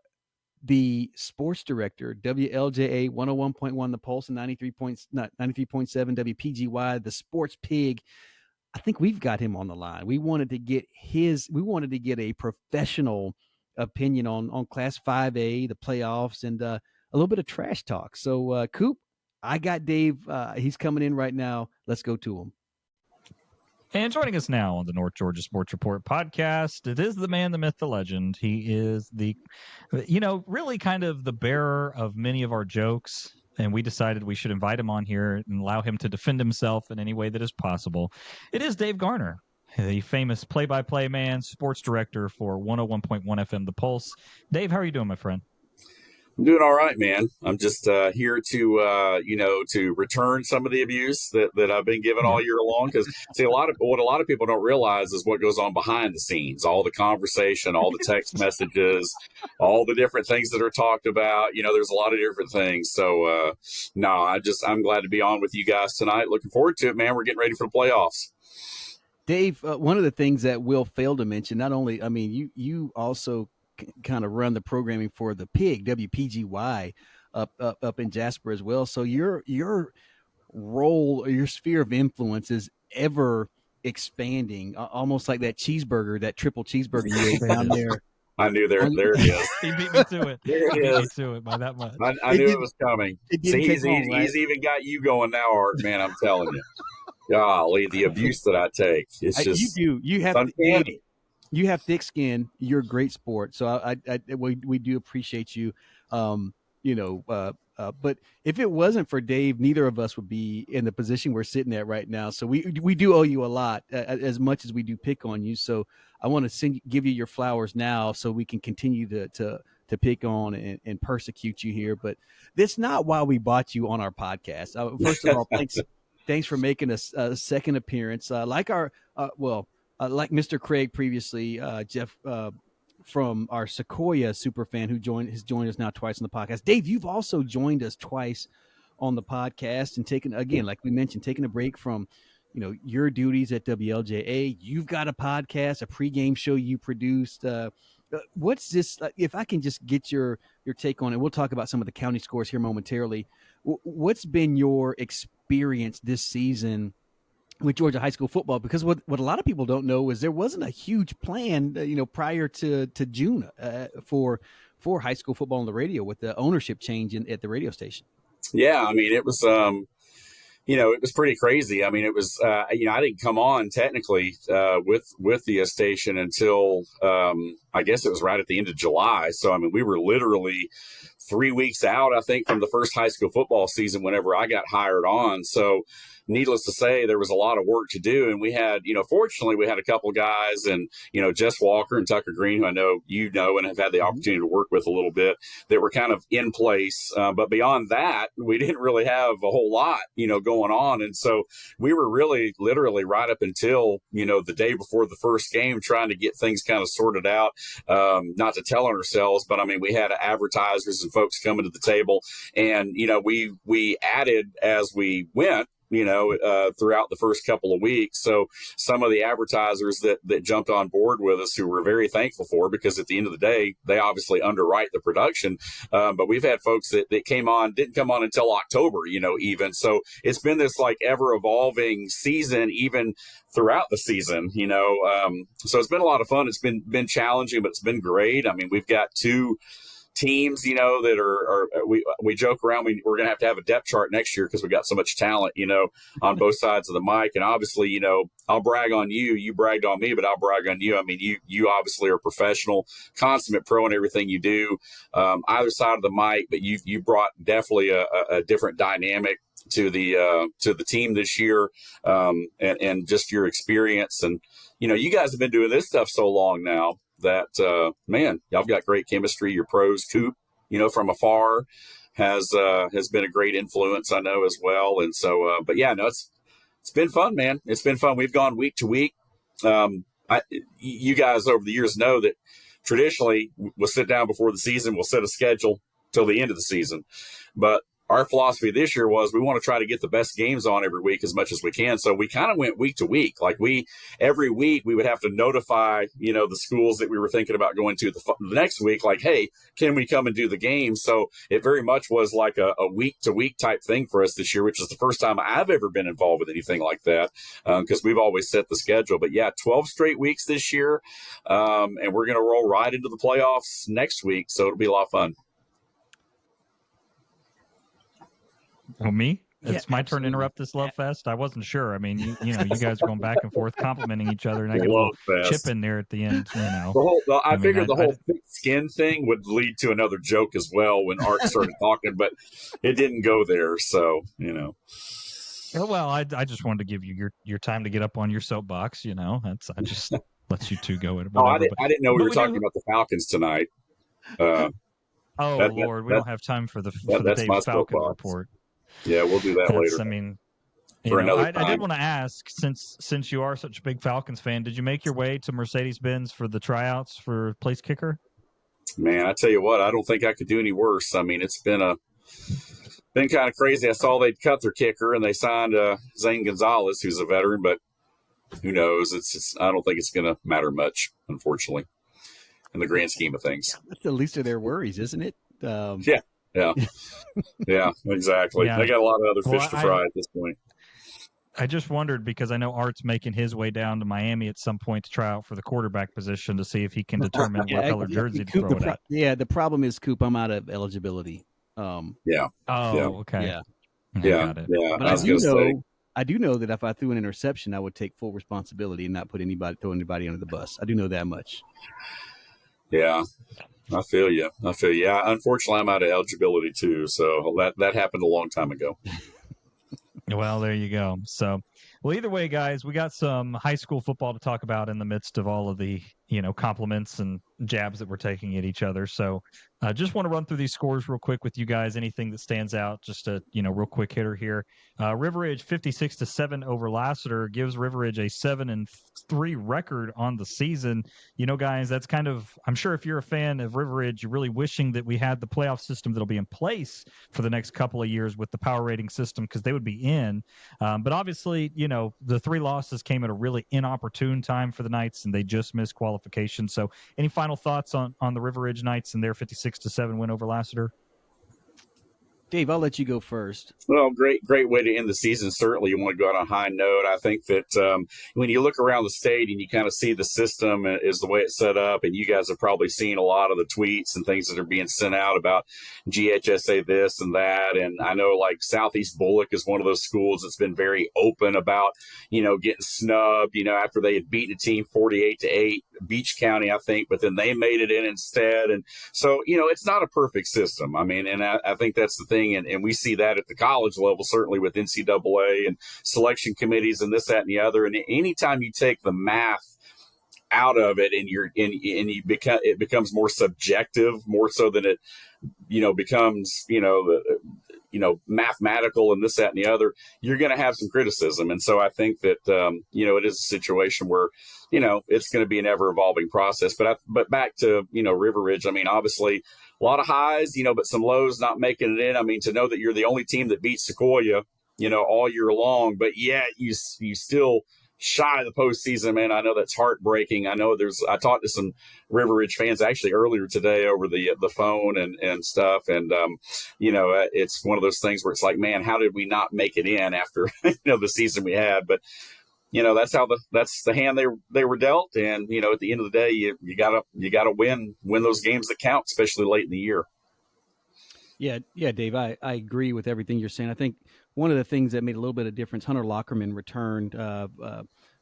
the sports director, WLJA 101.1 The Pulse and 93.7 WPGY, the Sports Pig. I think we've got him on the line. We wanted to get a professional opinion on Class 5A, the playoffs, and a little bit of trash talk. So, Coop, I got Dave. He's coming in right now. Let's go to him. And joining us now on the North Georgia Sports Report podcast, it is the man, the myth, the legend. He is really kind of the bearer of many of our jokes. And we decided we should invite him on here and allow him to defend himself in any way that is possible. It is Dave Garner, the famous play-by-play man, sports director for 101.1 FM The Pulse. Dave, how are you doing, my friend? I'm doing all right, man. I'm just here to return some of the abuse that I've been given all year long. Because what a lot of people don't realize is what goes on behind the scenes, all the conversation, all the text messages, all the different things that are talked about. There's a lot of different things. So I'm glad to be on with you guys tonight. Looking forward to it, man. We're getting ready for the playoffs. Dave, one of the things that Will failed to mention, not only, you also kind of run the programming for the Pig, WPGY, up in Jasper as well. So your role or your sphere of influence is ever expanding, almost like that triple cheeseburger you ate down there. I knew there it is. He beat me to it. There it is. Beat me to it by that much. I knew it was coming. He's even got you going now, Art, man. I'm telling you. Golly, the abuse that I take. It's just you have uncanny. You have thick skin. You're a great sport. So we do appreciate you. But if it wasn't for Dave, neither of us would be in the position we're sitting at right now. So we do owe you a lot, as much as we do pick on you. So I want to give you your flowers now so we can continue to pick on and persecute you here. But that's not why we brought you on our podcast. First of all, thanks for making a second appearance. Like Mr. Craig previously, Jeff from our Sequoyah Superfan has joined us now twice on the podcast. Dave, you've also joined us twice on the podcast and taken a break from your duties at WLJA. You've got a podcast, a pregame show you produced. What's this? If I can just get your take on it, we'll talk about some of the county scores here momentarily. What's been your experience this season with Georgia high school football? Because what a lot of people don't know is there wasn't a huge plan, prior to June for high school football on the radio with the ownership change at the radio station. Yeah, it was it was pretty crazy. It was I didn't come on technically with the station until I guess it was right at the end of July. So we were literally 3 weeks out, I think, from the first high school football season whenever I got hired on. So needless to say, there was a lot of work to do. And we had, fortunately, we had a couple of guys and, Jess Walker and Tucker Green, who I know and have had the opportunity to work with a little bit, that were kind of in place. But beyond that, we didn't really have a whole lot, going on. And so we were really literally right up until, the day before the first game trying to get things kind of sorted out. Not to tell on ourselves, but we had advertisers and folks coming to the table. And, we added as we went, throughout the first couple of weeks. So some of the advertisers that jumped on board with us, who we're very thankful for, because at the end of the day, they obviously underwrite the production. But we've had folks that didn't come on until October, even. So it's been this like ever evolving season, even throughout the season, so it's been a lot of fun. It's been challenging, but it's been great. We've got two teams, that are we joke around. We're going to have a depth chart next year because we got so much talent, on both sides of the mic. And obviously, I'll brag on you. You bragged on me, but I'll brag on you. You obviously are a professional, consummate pro in everything you do, either side of the mic. But you brought definitely a different dynamic to the team this year, and just your experience. And you guys have been doing this stuff so long now that man, y'all got great chemistry. Your pros, Coop, from afar has been a great influence, I know, as well. And so, but yeah, no, it's been fun, man. It's been fun. We've gone week to week. You guys over the years know that traditionally we'll sit down before the season, we'll set a schedule till the end of the season. But our philosophy this year was we want to try to get the best games on every week as much as we can. So we kind of went week to week. Like every week we would have to notify, the schools that we were thinking about going to the next week, like, hey, can we come and do the game? So it very much was like a week to week type thing for us this year, which is the first time I've ever been involved with anything like that. Cause we've always set the schedule, but yeah, 12 straight weeks this year. And we're going to roll right into the playoffs next week. So it'll be a lot of fun. Well, me? Yeah, It's my turn to interrupt this love fest. I wasn't sure. I mean, you guys are going back and forth, complimenting each other, and I get a little chip in there at the end. I figured the whole thick skin thing would lead to another joke as well when Art started talking, but it didn't go there. So Well, I just wanted to give you your time to get up on your soapbox. I just let you two go. I didn't know we were talking about the Falcons tonight. Lord, we don't have time for the Dave Falcon report. Yeah, we'll do that later. I mean, another time. I did want to ask, since you are such a big Falcons fan, did you make your way to Mercedes-Benz for the tryouts for place kicker? Man, I tell you what, I don't think I could do any worse. I mean, it's been kind of crazy. I saw they'd cut their kicker and they signed Zane Gonzalez, who's a veteran, but who knows? I don't think it's going to matter much, unfortunately, in the grand scheme of things. That's the least of their worries, isn't it? Yeah, exactly. Yeah. They got a lot of other fish to fry at this point. I just wondered because I know Art's making his way down to Miami at some point to try out for the quarterback position to see if he can determine what color jersey to throw it at. Yeah, the problem is, Coop, I'm out of eligibility. Yeah. Okay. Yeah. But I do know that if I threw an interception, I would take full responsibility and not throw anybody under the bus. I do know that much. Yeah. I feel you. Yeah, unfortunately, I'm out of eligibility too. So that happened a long time ago. Well, there you go. So, either way, guys, we got some high school football to talk about in the midst of all of the, compliments and jabs that we're taking at each other. So, just want to run through these scores real quick with you guys. Anything that stands out, just a, real quick hitter here. River Ridge 56-7 over Lassiter gives River Ridge a 7-3 record on the season. Guys, that's kind of, I'm sure if you're a fan of River Ridge, you're really wishing that we had the playoff system that'll be in place for the next couple of years with the power rating system, because they would be in. But obviously, the 3 losses came at a really inopportune time for the Knights, and they just missed qualification. So any final thoughts on the River Ridge Knights and their 56-7 win over Lassiter? Dave, I'll let you go first. Well, great way to end the season. Certainly you want to go out on a high note. I think that when you look around the state and you kind of see the system is the way it's set up, and you guys have probably seen a lot of the tweets and things that are being sent out about GHSA this and that. And I know like Southeast Bullock is one of those schools that's been very open about, getting snubbed, after they had beaten a team 48-8, Beach County, I think, but then they made it in instead. And so, it's not a perfect system. I mean, and I think that's the thing. And we see that at the college level, certainly with NCAA and selection committees and this, that, and the other. And anytime you take the math out of it and it becomes more subjective, more so than it, becomes, mathematical and this, that, and the other, you're going to have some criticism. And so I think that, it is a situation where, it's going to be an ever evolving process. But back to, River Ridge, I mean, obviously a lot of highs, but some lows not making it in. I mean, to know that you're the only team that beats Sequoyah, all year long, but yet you still shy of the postseason, man. I know that's heartbreaking. I know I talked to some River Ridge fans actually earlier today over the phone and stuff. And, it's one of those things where it's like, man, how did we not make it in after, the season we had? But, that's the hand they were dealt. And, at the end of the day, you gotta win those games that count, especially late in the year. Yeah, Dave, I agree with everything you're saying. I think one of the things that made a little bit of difference, Hunter Lockerman returned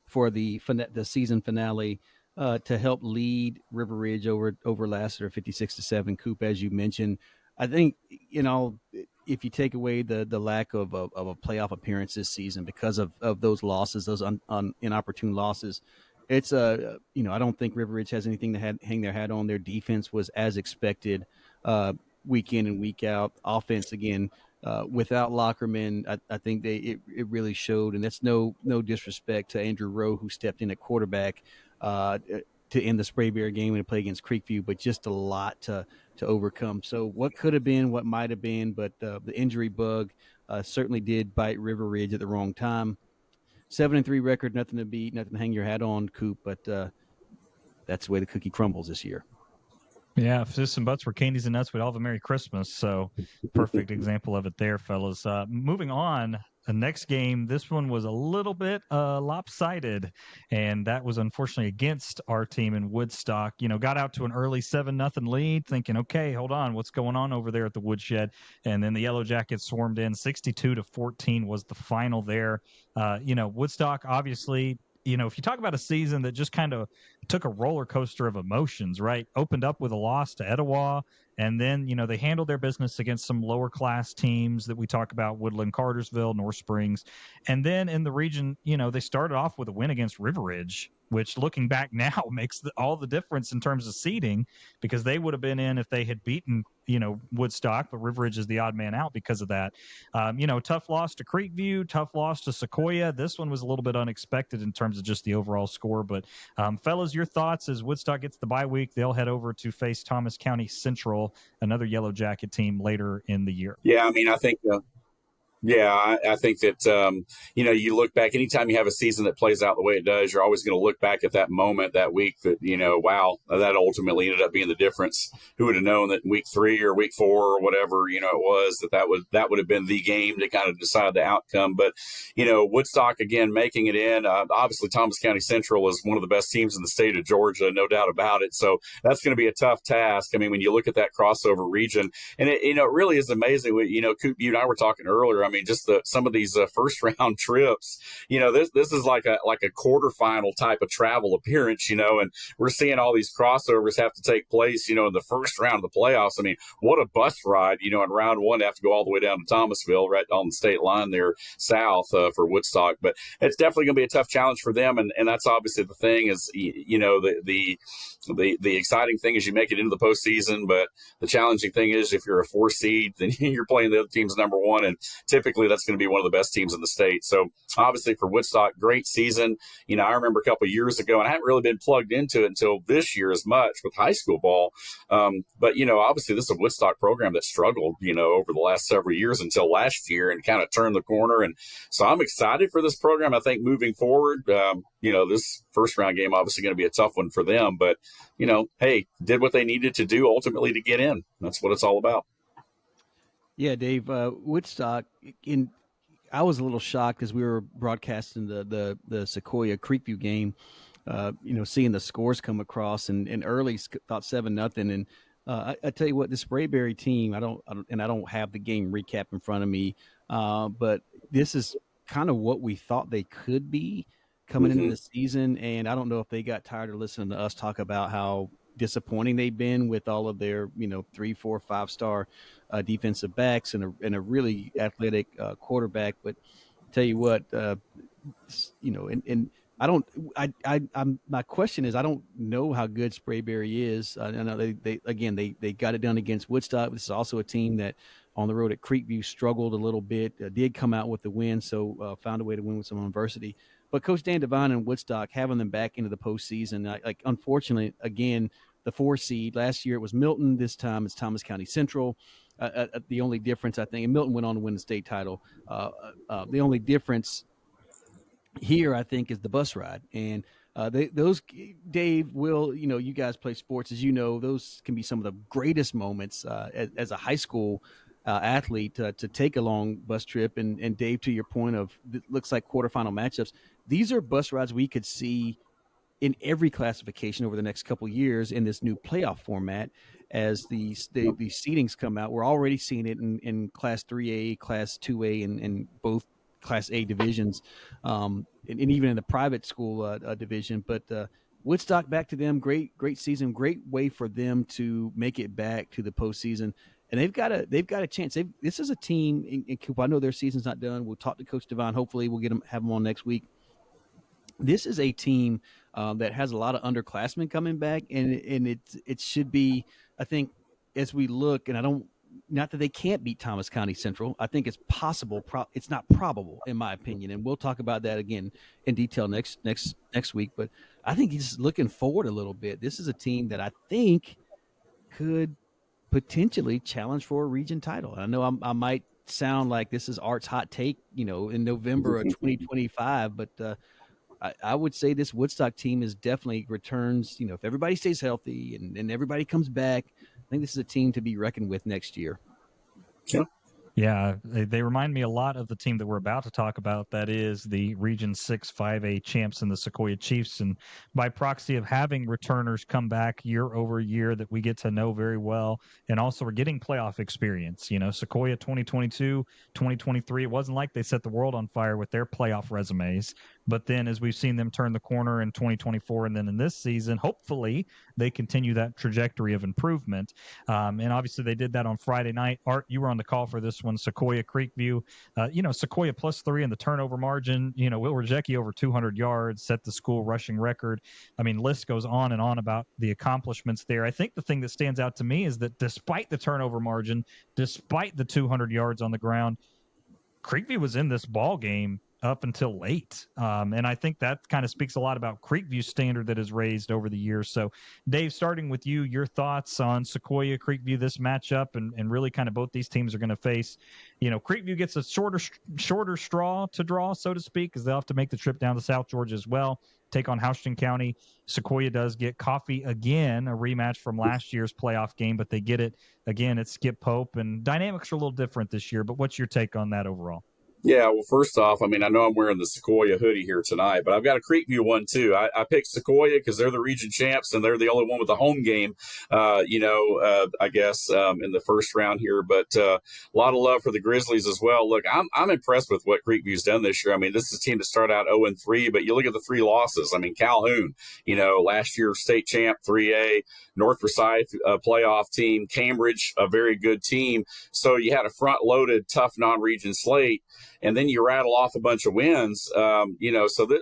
for the season finale to help lead River Ridge over Lassiter 56-7. Coop, as you mentioned, I think if you take away the lack of a playoff appearance this season because of those losses, those inopportune losses, it's I don't think River Ridge has anything to hang their hat on. Their defense was as expected, week in and week out. Offense again, without Lockerman, I think it really showed. And that's no disrespect to Andrew Rowe, who stepped in at quarterback to end the Sprayberry game and to play against Creekview, but just a lot to overcome. So what could have been, what might have been, but the injury bug certainly did bite River Ridge at the wrong time. 7-3 record, nothing to beat, nothing to hang your hat on, Coop. But that's the way the cookie crumbles this year. Yeah, if this and butts were candies and nuts, we'd all have a Merry Christmas. So, perfect example of it there, fellas. Moving on, the next game, this one was a little bit lopsided, and that was unfortunately against our team in Woodstock. Got out to an early 7-0 lead, thinking, okay, hold on, what's going on over there at the Woodshed? And then the Yellow Jackets swarmed in. 62-14 was the final there. Woodstock, obviously, if you talk about a season that just kind of took a roller coaster of emotions, right? Opened up with a loss to Etowah, and then, they handled their business against some lower class teams that we talk about, Woodland, Cartersville, North Springs. And then in the region, they started off with a win against River Ridge, which looking back now makes all the difference in terms of seeding, because they would have been in if they had beaten, Woodstock, but River Ridge is the odd man out because of that. Tough loss to Creekview, tough loss to Sequoyah. This one was a little bit unexpected in terms of just the overall score. But fellas, your thoughts as Woodstock gets the bye week. They'll head over to face Thomas County Central, another Yellow Jacket team, later in the year. Yeah, I mean, I think I think that, you look back, anytime you have a season that plays out the way it does, you're always going to look back at that moment, that week that, wow, that ultimately ended up being the difference. Who would have known that in week 3 or week 4 or whatever, it was, that would have been the game to kind of decide the outcome. But, Woodstock, again, making it in, obviously Thomas County Central is one of the best teams in the state of Georgia, no doubt about it. So that's going to be a tough task. I mean, when you look at that crossover region, and it really is amazing. Coop, you and I were talking earlier. I mean, just some of these first round trips, this is like a quarterfinal type of travel appearance, and we're seeing all these crossovers have to take place, in the first round of the playoffs. I mean, what a bus ride, in round one to have to go all the way down to Thomasville, right on the state line there south for Woodstock. But it's definitely going to be a tough challenge for them. And that's obviously the thing is, the exciting thing is you make it into the postseason, but the challenging thing is if you're a 4 seed, then you're playing the other team's number 1. And typically that's going to be one of the best teams in the state. So obviously for Woodstock, great season. I remember a couple of years ago, and I haven't really been plugged into it until this year as much with high school ball. But, obviously this is a Woodstock program that struggled, over the last several years until last year and kind of turned the corner. And so I'm excited for this program. I think moving forward, this first round game obviously going to be a tough one for them, but hey, did what they needed to do ultimately to get in. That's what it's all about. Yeah, Dave, Woodstock, I was a little shocked as we were broadcasting the Sequoyah Creekview game, seeing the scores come across and early thought 7-0. And I tell you what, the Sprayberry team, I don't have the game recap in front of me, but this is kind of what we thought they could be coming into the season. And I don't know if they got tired of listening to us talk about how disappointing they've been with all of their 3, 4, 5-star defensive backs and a really athletic quarterback. But tell you what, and my question is, I don't know how good Sprayberry is. I know they got it done against Woodstock. This is also a team that on the road at Creekview struggled a little bit, did come out with the win, so found a way to win with some adversity. But Coach Dan Devine and Woodstock, having them back into the postseason, unfortunately, again, the 4 seed. Last year it was Milton. This time it's Thomas County Central. The only difference, I think, and Milton went on to win the state title. The only difference here, I think, is the bus ride. And those, Dave, Will, you guys play sports, as you know, those can be some of the greatest moments as a high school athlete to take a long bus trip. And Dave, to your point of it looks like quarterfinal matchups, these are bus rides we could see in every classification over the next couple of years in this new playoff format as the seedings come out. We're already seeing it in Class 3A, Class 2A, and both Class A divisions, and even in the private school division. But Woodstock, back to them, great season, great way for them to make it back to the postseason. And they've got a chance. This is a team in Coop. I know their season's not done. We'll talk to Coach Devine. Hopefully, we'll have them on next week. This is a team that has a lot of underclassmen coming back, and it should be. I think as we look, and not that they can't beat Thomas County Central. I think it's possible. It's not probable, in my opinion, and we'll talk about that again in detail next week. But I think he's looking forward a little bit. This is a team that I think could potentially challenge for a region title. I know I might sound like this is Art's hot take, in November of 2025, but I would say this Woodstock team is definitely returns. If everybody stays healthy and everybody comes back, I think this is a team to be reckoned with next year. Yeah, they remind me a lot of the team that we're about to talk about. That is the Region 6 5A champs and the Sequoyah Chiefs. And by proxy of having returners come back year over year that we get to know very well, and also we're getting playoff experience. Sequoyah 2022, 2023, it wasn't like they set the world on fire with their playoff resumes. But then as we've seen them turn the corner in 2024 and then in this season, hopefully they continue that trajectory of improvement. And obviously they did that on Friday night. Art, you were on the call for this one, Sequoyah Creekview. Sequoyah +3 in the turnover margin. Will Rejecki over 200 yards, set the school rushing record. I mean, list goes on and on about the accomplishments there. I think the thing that stands out to me is that despite the turnover margin, despite the 200 yards on the ground, Creekview was in this ball game up until late. And I think that kind of speaks a lot about Creekview's standard that is raised over the years. So, Dave, starting with you, your thoughts on Sequoyah, Creekview, this matchup, and really kind of both these teams are going to face, Creekview gets a shorter straw to draw, so to speak, because they'll have to make the trip down to South Georgia as well, take on Houston County. Sequoyah does get Coffee again, a rematch from last year's playoff game, but they get it again at Skip Pope, and dynamics are a little different this year. But what's your take on that overall? Yeah, well, first off, I mean, I know I'm wearing the Sequoyah hoodie here tonight, but I've got a Creekview one too. I picked Sequoyah because they're the region champs and they're the only one with a home game, I guess, in the first round here. But a lot of love for the Grizzlies as well. Look, I'm impressed with what Creekview's done this year. I mean, this is a team that started out 0-3, but you look at the 3 losses. I mean, Calhoun, last year state champ, 3A, North Forsyth, a playoff team, Cambridge, a very good team. So you had a front-loaded, tough non-region slate. And then you rattle off a bunch of wins, so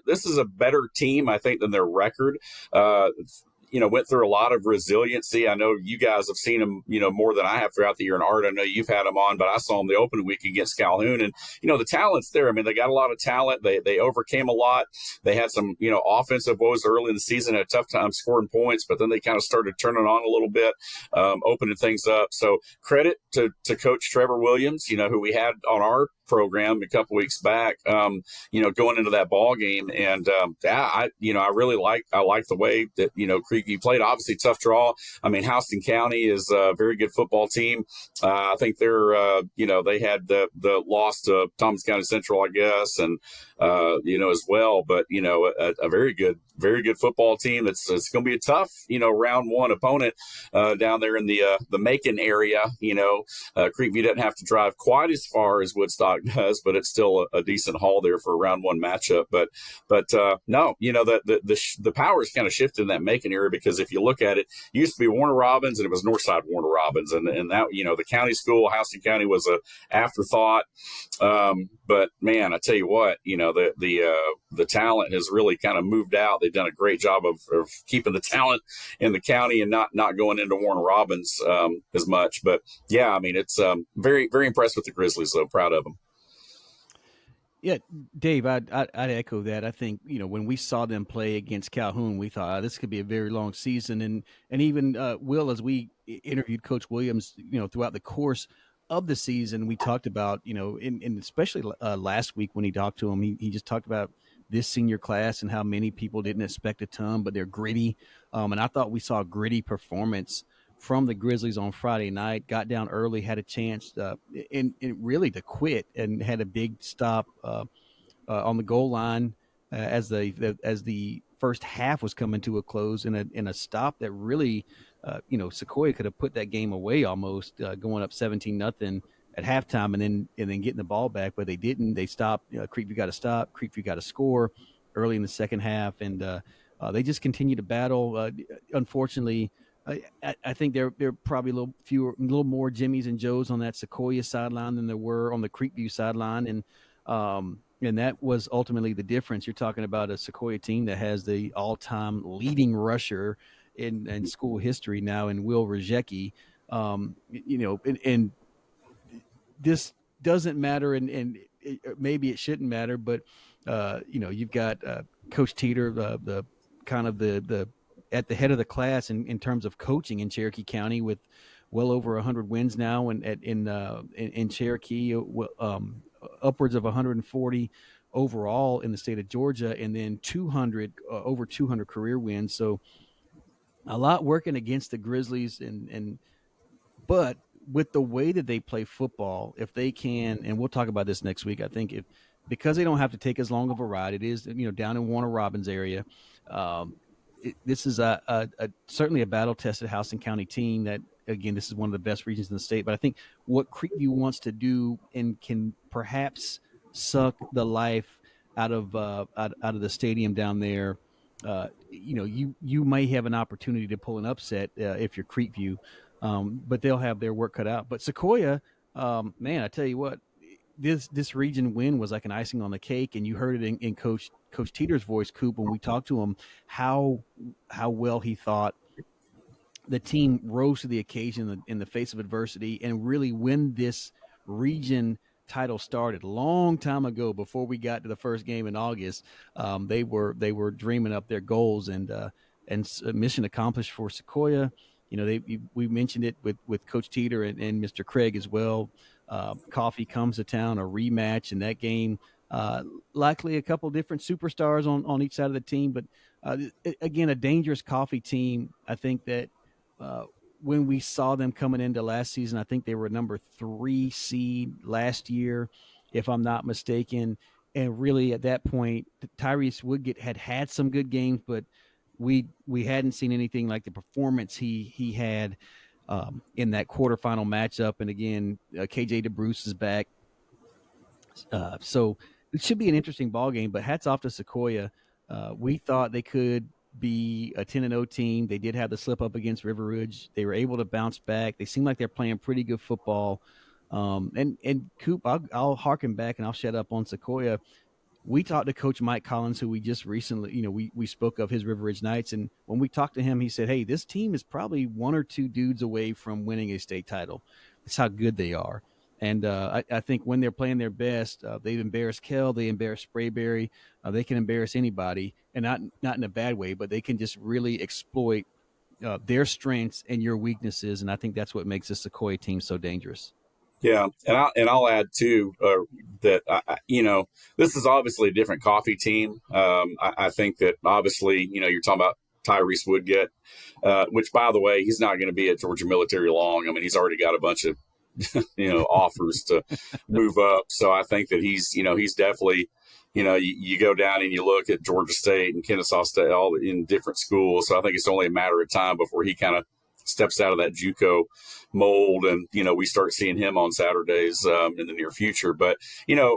this is a better team, I think, than their record. Went through a lot of resiliency. I know you guys have seen them, more than I have throughout the year. And Art, I know you've had them on, but I saw them the opening week against Calhoun. And, the talent's there. I mean, they got a lot of talent. They overcame a lot. They had some, offensive woes early in the season, had a tough time scoring points, but then they kind of started turning on a little bit, opening things up. So credit to Coach Trevor Williams, who we had on our program a couple weeks back, going into that ball game. And I really like the way that, Creekview played. Obviously tough draw. I mean, Houston County is a very good football team. I think they're, they had the loss to Thomas County Central, I guess, and, as well. But, a very good football team. It's going to be a tough, round one opponent down there in the Macon area. Creekview doesn't have to drive quite as far as Woodstock does, but it's still a decent haul there for a round one matchup. But no, the power is kind of shifted in that Macon area, because if you look at it, it used to be Warner Robins and it was Northside Warner Robins, and that, the county school, Houston County, was a afterthought. But man, I tell you what, the talent has really kind of moved out. They've done a great job of keeping the talent in the county and not going into Warner Robins as much. But yeah, I mean, it's very, very impressed with the Grizzlies, though. Proud of them. Yeah, Dave, I'd echo that. I think, when we saw them play against Calhoun, we thought this could be a very long season. And even Will, as we interviewed Coach Williams, throughout the course of the season, we talked about, and especially last week when he talked to him, he just talked about this senior class and how many people didn't expect a ton, but they're gritty. And I thought we saw a gritty performance from the Grizzlies on Friday night. Got down early, had a chance and really to quit, and had a big stop on the goal line as the first half was coming to a close, in a stop that really, Sequoyah could have put that game away almost, going up 17-0 at halftime, and then getting the ball back, but they didn't. They stopped. Creekview got to stop. Creekview got to score early in the second half, and they just continue to battle. Unfortunately, I think they're probably a little more Jimmys and Joes on that Sequoyah sideline than there were on the Creekview sideline, and that was ultimately the difference. You're talking about a Sequoyah team that has the all-time leading rusher in school history now in Will Rejecki, and this doesn't matter, and maybe it shouldn't matter, but you've got Coach Teter, the kind of the at the head of the class in terms of coaching in Cherokee County with well over 100 wins now in Cherokee, upwards of 140 overall in the state of Georgia, and then 200 over 200 career wins. So a lot working against the Grizzlies, but with the way that they play football, if they can, and we'll talk about this next week, I think because they don't have to take as long of a ride, it is down in Warner Robins area. This is certainly a battle tested house and county team that, again, this is one of the best regions in the state. But I think what Creekview wants to do and can perhaps suck the life out of the stadium down there. You may have an opportunity to pull an upset if you're Creekview, but they'll have their work cut out. But Sequoyah, man, I tell you what, this region win was like an icing on the cake, and you heard it in Coach Teter's voice, Coop, when we talked to him, how well he thought the team rose to the occasion in the face of adversity, and really when this region title started a long time ago, before we got to the first game in August, they were dreaming up their goals, and mission accomplished for Sequoyah. We mentioned it with Coach Teter and Mr. Craig as well. Coffee comes to town, a rematch in that game. Likely a couple different superstars on each side of the team, but again, a dangerous Coffee team. I think that when we saw them coming into last season, I think they were number 3 seed last year, if I'm not mistaken. And really, at that point, Tyrese Woodgett had some good games, but we hadn't seen anything like the performance he had in that quarterfinal matchup. And again, KJ DeBruce is back, so it should be an interesting ball game. But hats off to Sequoyah. We thought they could be a 10-0 team. They did have the slip up against River Ridge. They were able to bounce back. They seem like they're playing pretty good football. And Coop, I'll harken back and I'll shut up on Sequoyah. We talked to Coach Mike Collins, who we just recently, we spoke of his River Ridge Knights. And when we talked to him, he said, hey, this team is probably 1 or 2 dudes away from winning a state title. That's how good they are. And I think when they're playing their best, they've embarrassed Kell, they embarrassed Sprayberry. They can embarrass anybody, and not in a bad way, but they can just really exploit their strengths and your weaknesses. And I think that's what makes the Sequoyah team so dangerous. Yeah, and I'll add too that this is obviously a different Coffee team. I think that obviously you're talking about Tyrese Woodgett, which, by the way, he's not going to be at Georgia Military long. I mean, he's already got a bunch of offers to move up. So I think that he's definitely, you go down and you look at Georgia State and Kennesaw State, all in different schools. So I think it's only a matter of time before he kind of steps out of that JUCO mold, and we start seeing him on Saturdays in the near future. But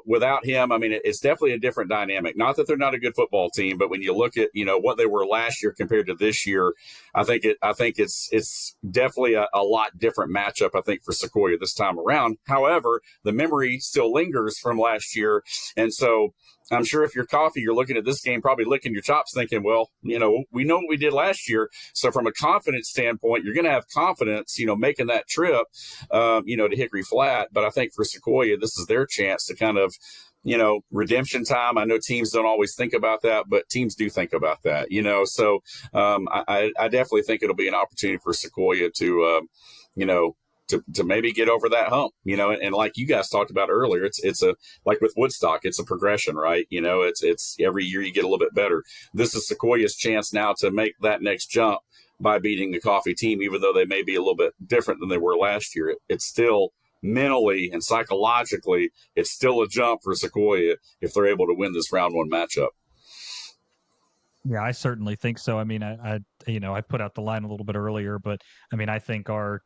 without him, I mean, it's definitely a different dynamic. Not that they're not a good football team, but when you look at what they were last year compared to this year, I think it's definitely a lot different matchup, I think, for Sequoyah this time around. However, the memory still lingers from last year, and so I'm sure if you're Coffee, you're looking at this game, probably licking your chops thinking, well, we know what we did last year. So from a confidence standpoint, you're going to have confidence, making that trip, to Hickory Flat. But I think for Sequoyah, this is their chance to kind of, redemption time. I know teams don't always think about that, but teams do think about that, So I definitely think it'll be an opportunity for Sequoyah to, to maybe get over that hump, and like you guys talked about earlier, it's a, like with Woodstock, it's a progression, right? It's every year you get a little bit better. This is Sequoyah's chance now to make that next jump by beating the Coffee team, even though they may be a little bit different than they were last year. It's still mentally and psychologically, it's still a jump for Sequoyah if they're able to win this round 1 matchup. Yeah, I certainly think so. I mean, I put out the line a little bit earlier, but I mean, I think our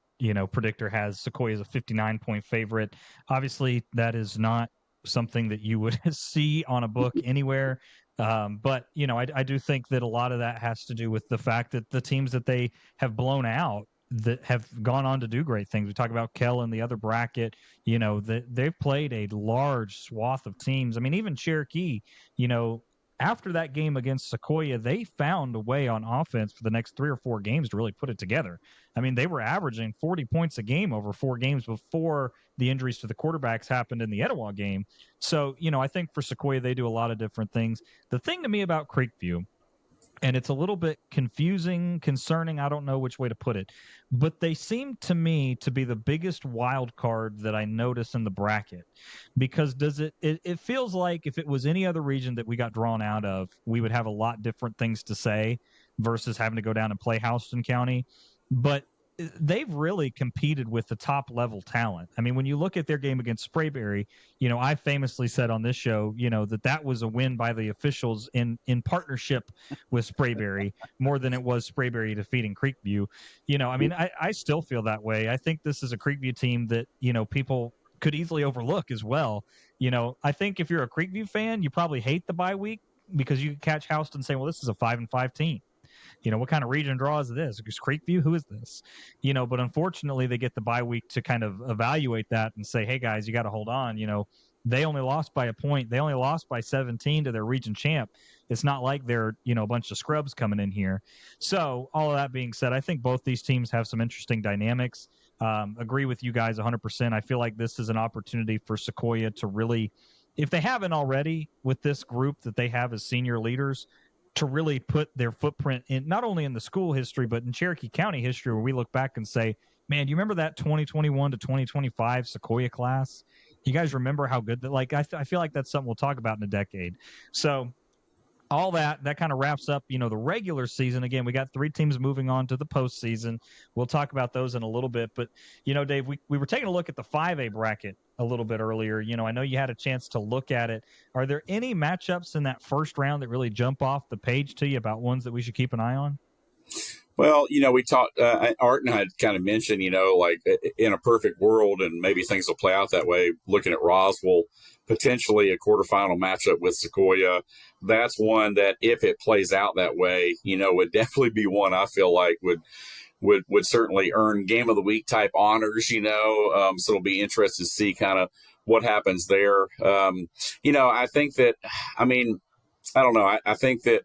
predictor has Sequoyah as a 59-point favorite. Obviously, that is not something that you would see on a book anywhere. But, I do think that a lot of that has to do with the fact that the teams that they have blown out that have gone on to do great things. We talk about Kell in the other bracket, they've played a large swath of teams. I mean, even Cherokee, after that game against Sequoyah, they found a way on offense for the next 3 or 4 games to really put it together. I mean, they were averaging 40 points a game over 4 games before the injuries to the quarterbacks happened in the Etowah game. So, I think for Sequoyah, they do a lot of different things. The thing to me about Creekview and it's a little bit confusing, concerning. I don't know which way to put it, but they seem to me to be the biggest wild card that I notice in the bracket, because it feels like if it was any other region that we got drawn out of, we would have a lot different things to say versus having to go down and play Houston County. But they've really competed with the top level talent. I mean, when you look at their game against Sprayberry, I famously said on this show, that was a win by the officials in partnership with Sprayberry more than it was Sprayberry defeating Creekview. I mean, I still feel that way. I think this is a Creekview team that, people could easily overlook as well. I think if you're a Creekview fan, you probably hate the bye week because you catch Houston saying, well, this is a 5-5 team. What kind of region draw is this? Because Creekview, who is this? But unfortunately, they get the bye week to kind of evaluate that and say, hey, guys, you got to hold on. They only lost by a point. They only lost by 17 to their region champ. It's not like they're, a bunch of scrubs coming in here. So all of that being said, I think both these teams have some interesting dynamics. Agree with you guys 100%. I feel like this is an opportunity for Sequoyah to really, if they haven't already with this group that they have as senior leaders, to really put their footprint in, not only in the school history, but in Cherokee County history, where we look back and say, man, do you remember that 2021 to 2025 Sequoyah class? You guys remember how good that, I feel like that's something we'll talk about in a decade. So all that kind of wraps up, the regular season. Again, we got 3 teams moving on to the postseason. We'll talk about those in a little bit. But, Dave, we were taking a look at the 5A bracket a little bit earlier. I know you had a chance to look at it. Are there any matchups in that first round that really jump off the page to you about ones that we should keep an eye on? Well, we talked, Art and I had kind of mentioned, like in a perfect world, and maybe things will play out that way, looking at Roswell, potentially a quarterfinal matchup with Sequoyah. That's one that, if it plays out that way, would definitely be one I feel like would certainly earn Game of the Week type honors, so it'll be interesting to see kind of what happens there. I think that, I don't know. I think that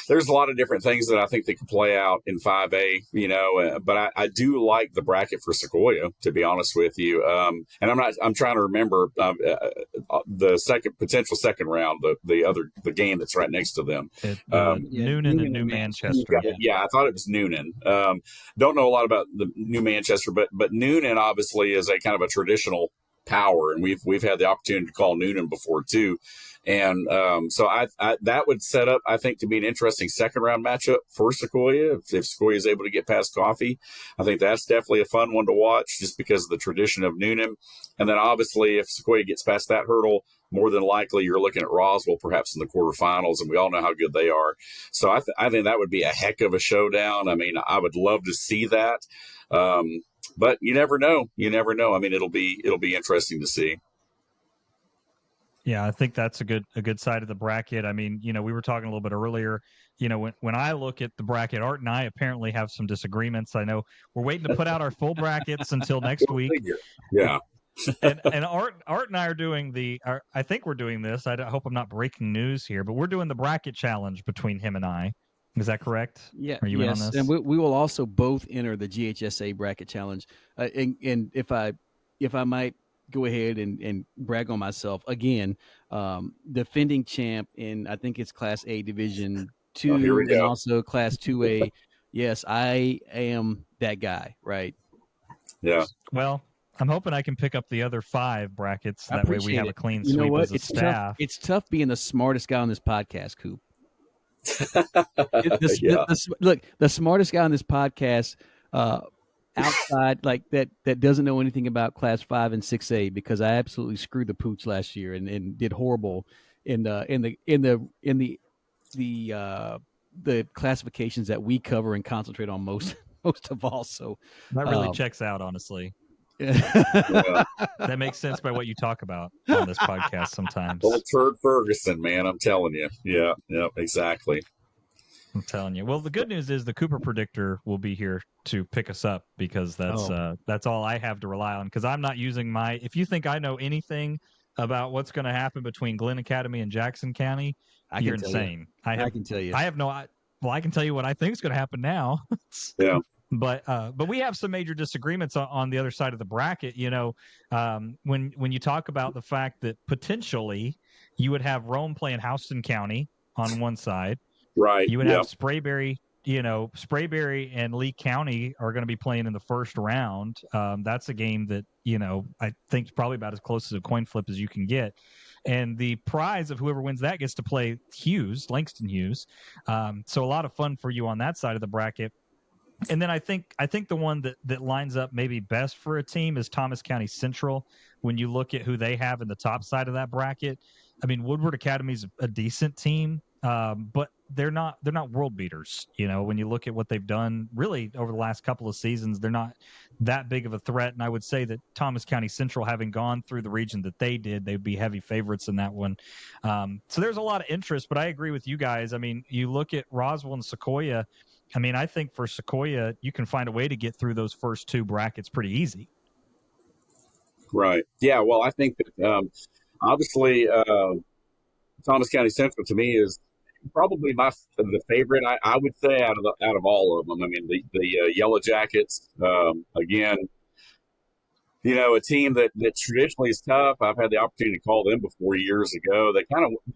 there's a lot of different things that I think that could play out in 5A, but I do like the bracket for Sequoyah, to be honest with you. And I'm trying to remember the potential second round, the game that's right next to them. Noonan and New Manchester. Yeah, I thought it was Noonan. Don't know a lot about the New Manchester, but Noonan obviously is a kind of a traditional power, and we've had the opportunity to call Noonan before too. And so I that would set up, I think, to be an interesting second round matchup for Sequoyah. If Sequoyah is able to get past Coffee, I think that's definitely a fun one to watch, just because of the tradition of Noonan. And then obviously, if Sequoyah gets past that hurdle, more than likely you're looking at Roswell perhaps in the quarterfinals, and we all know how good they are. So I think that would be a heck of a showdown. I mean, I would love to see that. But you never know. I mean, it'll be interesting to see. Yeah, I think that's a good side of the bracket. I mean, we were talking a little bit earlier, when I look at the bracket, Art and I apparently have some disagreements. I know we're waiting to put out our full brackets until next week. Yeah. and Art and I are doing I think we're doing this. I hope I'm not breaking news here, but we're doing the bracket challenge between him and I. Is that correct? Yeah. Are you in on this? And we will also both enter the GHSA bracket challenge. And if I might go ahead and brag on myself again, defending champ in, I think it's Class A Division 2 and also Class 2A. Yes, I am that guy, right? Yeah. Well, I'm hoping I can pick up the other 5 brackets. That way we have a clean sweep as a staff. It's tough being the smartest guy on this podcast, Coop. Look, the smartest guy on this podcast, outside like that doesn't know anything about Class 5 and 6A, because I absolutely screwed the pooch last year and did horrible in the classifications that we cover and concentrate on most of all. So that really checks out, honestly. Yeah. That makes sense by what you talk about on this podcast sometimes. Old Turd Ferguson, man, I'm telling you. Yeah, exactly. I'm telling you. Well, the good news is the Cooper Predictor will be here to pick us up, because that's all I have to rely on, because I'm not using if you think I know anything about what's going to happen between Glenn Academy and Jackson County, you're insane. I can tell you. I have no. Well, I can tell you what I think is going to happen now. Yeah. But we have some major disagreements on the other side of the bracket. When you talk about the fact that potentially you would have Rome playing Houston County on one side, Right. You would Yep. have Sprayberry. Sprayberry and Lee County are going to be playing in the first round. That's a game that, I think is probably about as close to a coin flip as you can get. And the prize of whoever wins that gets to play Langston Hughes. So a lot of fun for you on that side of the bracket. And then I think the one that lines up maybe best for a team is Thomas County Central. When you look at who they have in the top side of that bracket, I mean, Woodward Academy is a decent team, but they're not world beaters. When you look at what they've done really over the last couple of seasons, they're not that big of a threat. And I would say that Thomas County Central, having gone through the region that they did, they'd be heavy favorites in that one. So there's a lot of interest, but I agree with you guys. I mean, you look at Roswell and Sequoyah. I mean, I think for Sequoyah, you can find a way to get through those first two brackets pretty easy. Right. Yeah. Well, I think that obviously Thomas County Central to me is probably the favorite. I would say out of all of them. I mean, the Yellow Jackets again. A team that traditionally is tough. I've had the opportunity to call them before years ago.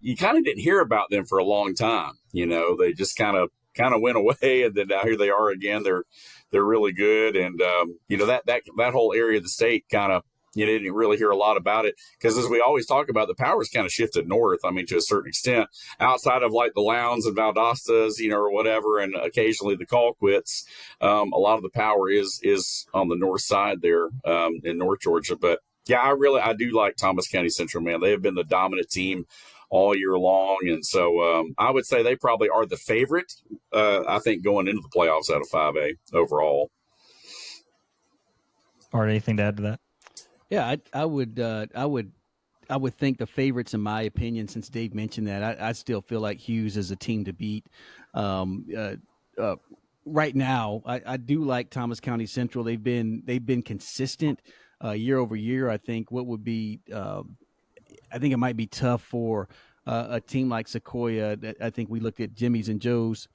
You kind of didn't hear about them for a long time. They just kind of went away, and then now here they are again. They're really good, and that whole area of the state kind of didn't really hear a lot about it because, as we always talk about, the power's kind of shifted north. I mean, to a certain extent, outside of like the Lowndes and Valdostas, or whatever, and occasionally the Colquitts, a lot of the power is on the north side there in North Georgia. But yeah, I do like Thomas County Central, man. They have been the dominant team all year long, and so I would say they probably are the favorite. I think going into the playoffs out of 5A overall. Or anything to add to that? Yeah, I would think the favorites, in my opinion, since Dave mentioned that, I still feel like Hughes is a team to beat. Right now, I do like Thomas County Central. They've been consistent year over year. I think I think it might be tough for a team like Sequoyah. I think we looked at Jimmy's and Joe's.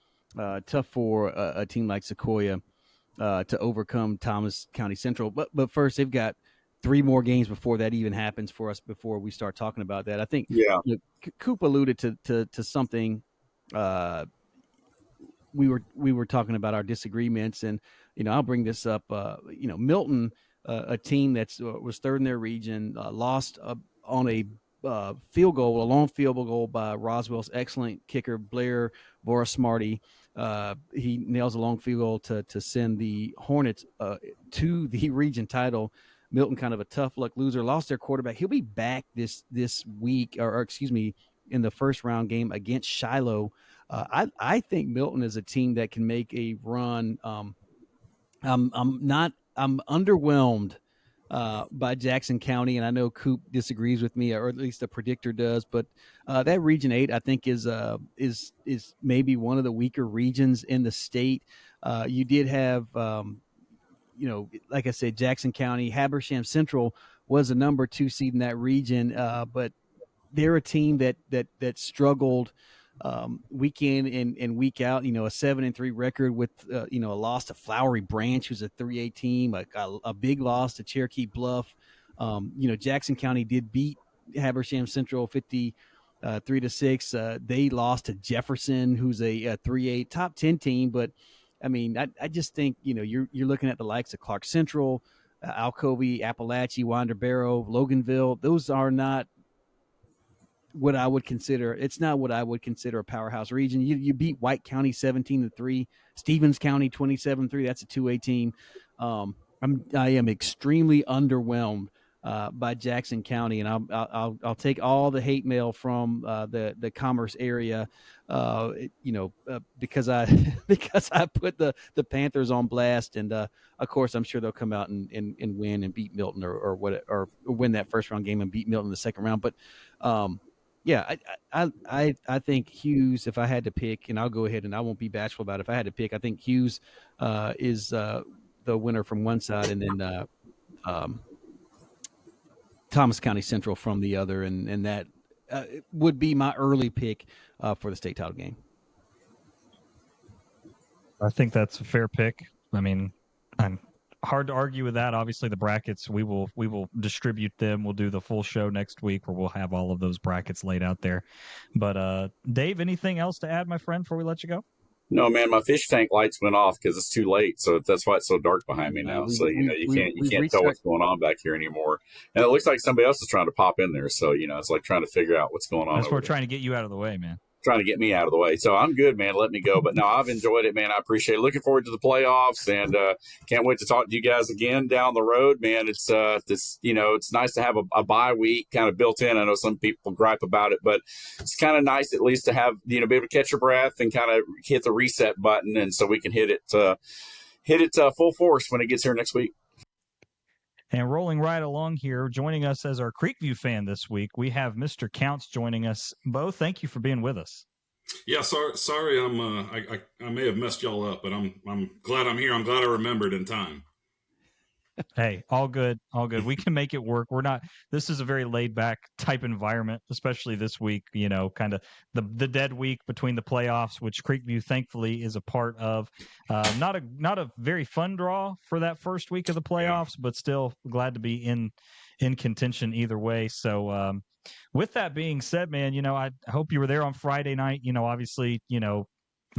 Tough for a team like Sequoyah to overcome Thomas County Central. But first, they've got 3 more games before that even happens for us, before we start talking about that. I think Coop alluded to something. We were talking about our disagreements, and I'll bring this up. Milton, a team that was third in their region, lost on a long field goal by Roswell's excellent kicker Blair Borismarty. He nails a long field goal to send the Hornets to the region title. Milton, kind of a tough luck loser, lost their quarterback. He'll be back this week, or excuse me, in the first round game against Shiloh. I think Milton is a team that can make a run. I'm underwhelmed by Jackson County, and I know Coop disagrees with me, or at least the predictor does. But that Region 8, I think, is maybe one of the weaker regions in the state. You did have, like I said, Jackson County. Habersham Central was a number 2 seed in that region, but they're a team that struggled week in and week out. A 7-3 record with a loss to Flowery Branch, who's a 3A team, a big loss to Cherokee Bluff. Jackson County did beat Habersham Central 53-6. They lost to Jefferson, who's a 3A top 10 team. But I mean, I just think you're looking at the likes of Clark Central, Alcovey, Appalachia, Winder Barrow, Loganville. Those are not what I would consider. It's not what I would consider a powerhouse region. You beat White County 17-3, Stevens County 27-3. That's a 2A team. I am extremely underwhelmed by Jackson County, and I'll take all the hate mail from the Commerce area, because I put the Panthers on blast, and of course I'm sure they'll come out and win and beat Milton or win that first round game and beat Milton in the second round. But yeah, I think Hughes, if I had to pick, and I'll go ahead and I won't be bashful about it. If I had to pick, I think Hughes is the winner from one side, and then Thomas County Central from the other, and that would be my early pick for the state title game. I think that's a fair pick. I mean, I'm hard to argue with that. Obviously, the brackets we will distribute them. We'll do the full show next week where we'll have all of those brackets laid out there. But Dave, anything else to add, my friend, before we let you go? No, man, my fish tank lights went off because it's too late. So that's why it's so dark behind me now. So you can't tell what's going on back here anymore. And it looks like somebody else is trying to pop in there. So it's like trying to figure out what's going on. That's why we're trying to get you out of the way, man. Trying to get me out of the way. So I'm good, man. Let me go. But no, I've enjoyed it, man. I appreciate it. Looking forward to the playoffs, and can't wait to talk to you guys again down the road, man. It's it's nice to have a bye week kind of built in. I know some people gripe about it, but it's kind of nice at least to have, be able to catch your breath and kind of hit the reset button. And so we can hit it full force when it gets here next week. And rolling right along here, joining us as our Creekview fan this week, we have Mr. Counts joining us. Bo, thank you for being with us. Yeah, sorry, I may have messed y'all up, but I'm glad I'm here. I'm glad I remembered in time. Hey, all good, all good. We can make it work. This is a very laid back type environment, especially this week, kind of the dead week between the playoffs, which Creekview thankfully is a part of. Not a very fun draw for that first week of the playoffs, but still glad to be in contention either way. So with that being said, man, I hope you were there on Friday night. Obviously,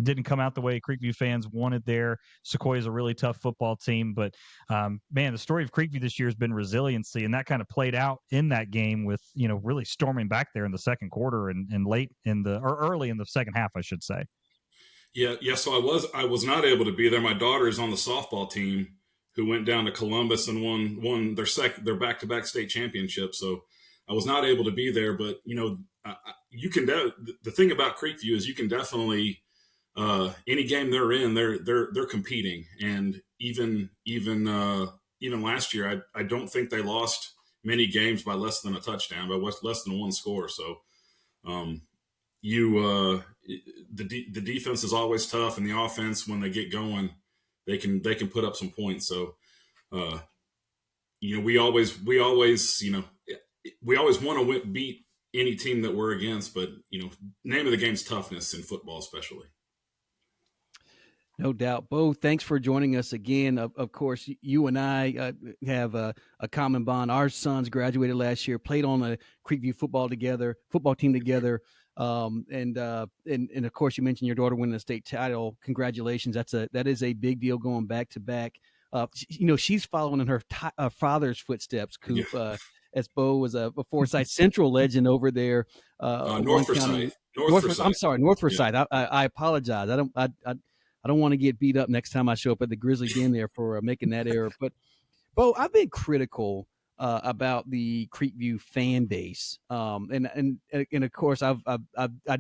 didn't come out the way Creekview fans wanted there. Sequoyah is a really tough football team, but man, the story of Creekview this year has been resiliency, and that kind of played out in that game with really storming back there in the second quarter and early in the second half, I should say. Yeah. So I was not able to be there. My daughter is on the softball team who went down to Columbus and won their back-to-back state championship. So I was not able to be there, but you can the thing about Creekview is you can definitely. Any game they're in, they're competing, and even last year, I don't think they lost many games by less than a touchdown, by less than one score. So, the defense is always tough, and the offense, when they get going, they can put up some points. So, we always want to beat any team that we're against, but name of the game's toughness in football, especially. No doubt. Bo, thanks for joining us again. Of course, you and I have a common bond. Our sons graduated last year, played on a Creekview football team together. And of course, you mentioned your daughter winning a state title. Congratulations. That is a big deal going back to back. She's following in her father's footsteps, Coop. Yeah. As Bo was a Forsyth Central legend over there. North Forsyth. I'm sorry, North Forsyth. Yeah. I apologize. I don't want to get beat up next time I show up at the Grizzly Den there for making that error. But, Bo, I've been critical about the Creekview fan base, and of course I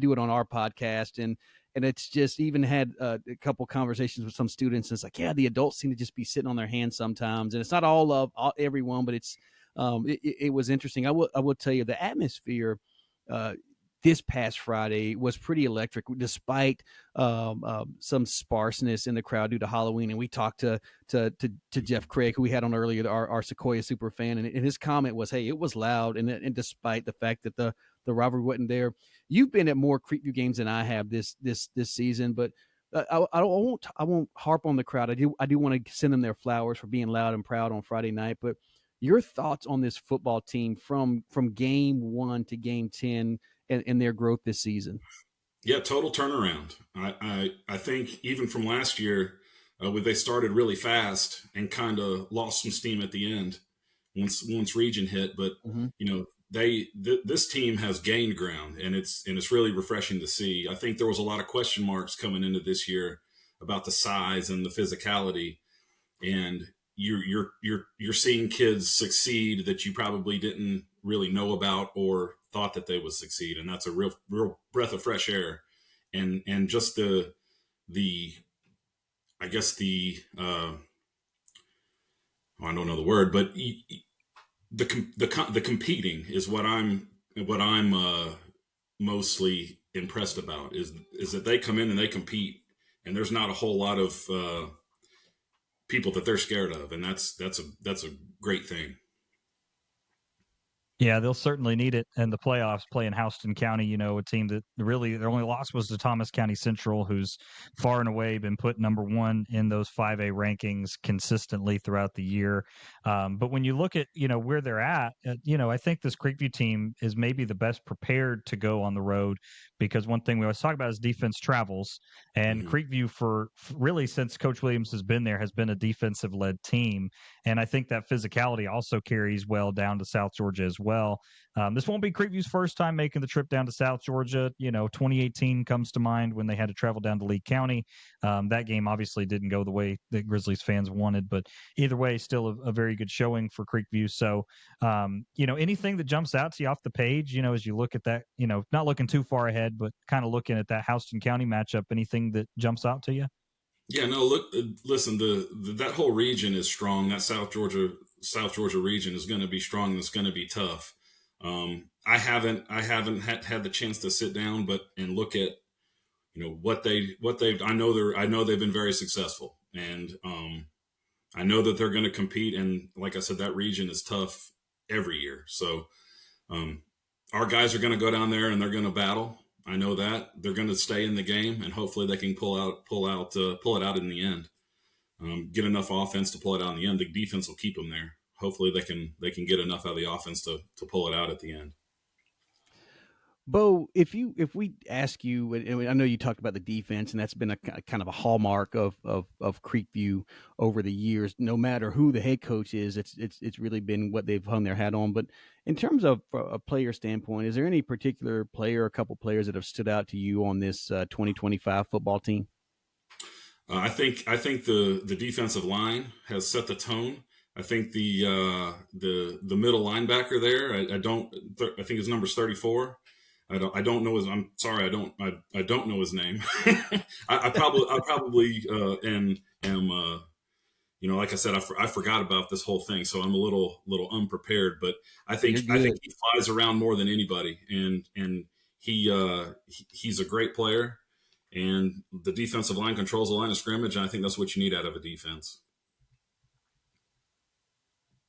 do it on our podcast, and it's just even had a couple conversations with some students. And it's like, yeah, the adults seem to just be sitting on their hands sometimes, and it's not all everyone, but it's it was interesting. I will tell you the atmosphere. This past Friday was pretty electric, despite some sparseness in the crowd due to Halloween. And we talked to Jeff Craig, who we had on earlier, our Sequoyah Superfan, and his comment was, "Hey, it was loud," and despite the fact that the rivalry wasn't there. You've been at more Creekview games than I have this season, but I won't harp on the crowd. I do want to send them their flowers for being loud and proud on Friday night, but your thoughts on this football team from game 1 to game 10 and their growth this season? Yeah, total turnaround. I think even from last year, where they started really fast and kind of lost some steam at the end once region hit. But this team has gained ground, and it's really refreshing to see. I think there was a lot of question marks coming into this year about the size and the physicality, and you're seeing kids succeed that you probably didn't really know about or thought that they would succeed, and that's a real breath of fresh air, and just the I guess the I don't know the word, but the competing is what I'm mostly impressed about is that they come in and they compete, and there's not a whole lot of people that they're scared of, and that's a great thing. Yeah, they'll certainly need it in the playoffs playing Houston County, a team that really their only loss was to Thomas County Central, who's far and away been put number one in those 5A rankings consistently throughout the year. But when you look at, where they're at, I think this Creekview team is maybe the best prepared to go on the road because one thing we always talk about is defense travels. And Creekview for really since Coach Williams has been there has been a defensive led team. And I think that physicality also carries well down to South Georgia as well. This won't be Creekview's first time making the trip down to South Georgia. 2018 comes to mind when they had to travel down to Lee County. That game obviously didn't go the way that Grizzlies fans wanted, but either way, still a very good showing for Creekview. So, anything that jumps out to you off the page, as you look at that, not looking too far ahead, but kind of looking at that Houston County matchup, anything that jumps out to you? Yeah, no. Look, listen. That whole region is strong. That South Georgia region is going to be strong. And it's going to be tough. I haven't had the chance to sit down, and look at what they've. I know they've been very successful, and I know that they're going to compete. And like I said, that region is tough every year. So our guys are going to go down there and they're going to battle. I know that they're going to stay in the game, and hopefully they can pull it out in the end. Get enough offense to pull it out in the end. The defense will keep them there. Hopefully they can get enough out of the offense to pull it out at the end. Bo, if we ask you, and I know you talked about the defense, and that's been a kind of a hallmark of Creekview over the years. No matter who the head coach is, it's really been what they've hung their hat on. But in terms of a player standpoint, is there any particular player, or a couple players that have stood out to you on this 2025 football team? I think the defensive line has set the tone. I think the middle linebacker there, I think his number's 34. I don't know his. I'm sorry. I don't know his name. I probably am. Like I said, I forgot about this whole thing, so I'm a little unprepared. But I think he flies around more than anybody, and he's a great player. And the defensive line controls the line of scrimmage, and I think that's what you need out of a defense.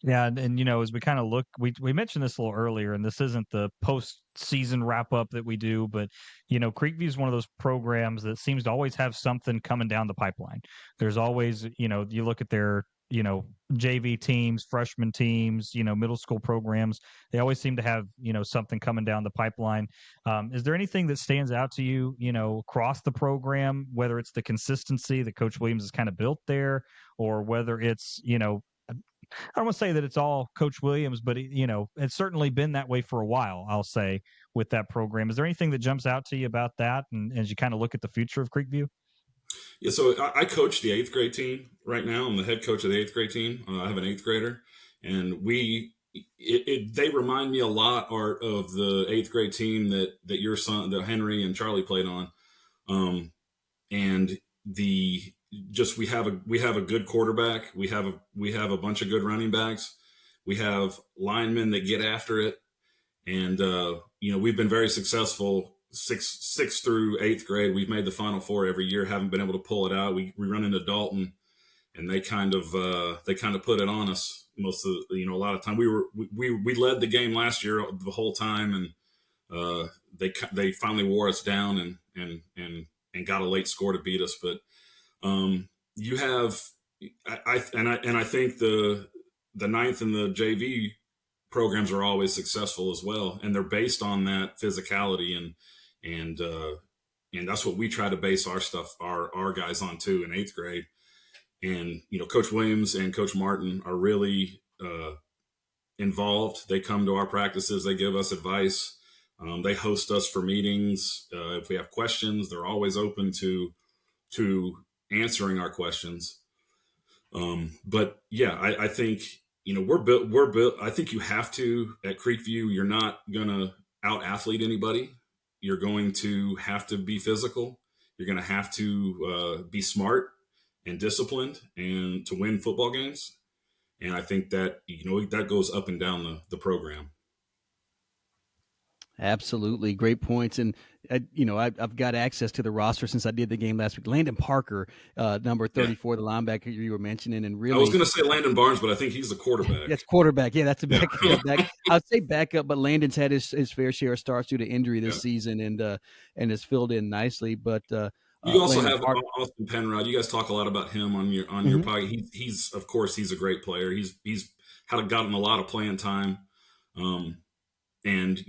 Yeah, and as we kind of look, we mentioned this a little earlier, and this isn't the post-season wrap-up that we do, but Creekview is one of those programs that seems to always have something coming down the pipeline. There's always, you look at their, JV teams, freshman teams, middle school programs. They always seem to have, something coming down the pipeline. Is there anything that stands out to you, across the program, whether it's the consistency that Coach Williams has kind of built there, or whether it's, I don't want to say that it's all Coach Williams, but it's certainly been that way for a while, I'll say, with that program. Is there anything that jumps out to you about that, and as you kind of look at the future of Creekview? Yeah, so I coach the 8th grade team right now. I'm the head coach of the 8th grade team. I have an 8th grader, and they remind me a lot, Art, of the 8th grade team that your son, that Henry and Charlie played on. And we have a good quarterback. We have a bunch of good running backs. We have linemen that get after it, and we've been very successful. 6th through 8th grade, we've made the Final Four every year. Haven't been able to pull it out. We run into Dalton, and they kind of put it on us most of a lot of time. We led the game last year the whole time, and they finally wore us down and got a late score to beat us. But you have I think the 9th and the JV programs are always successful as well, and they're based on that physicality, and that's what we try to base our guys on too in 8th grade. And Coach Williams and Coach Martin are really involved. They come to our practices, they give us advice, they host us for meetings. If we have questions, they're always open to answering our questions. But yeah, I think we're built. I think you have to at Creekview. You're not gonna out athlete anybody. You're going to have to be physical. You're going to have to be smart and disciplined, and to win football games. And I think that that goes up and down the program. Absolutely. Great points. And, I've got access to the roster since I did the game last week. Landon Parker, number 34, the linebacker you were mentioning. And I was really, going to say Landon Barnes, but I think he's the quarterback. that's quarterback. Yeah, that's a back. Back. I'd say backup, but Landon's had his fair share of starts due to injury this season and has filled in nicely. But you also Landon have Parker, Austin Penrod. You guys talk a lot about him on your podcast. He's of course he's a great player. He's gotten a lot of playing time. And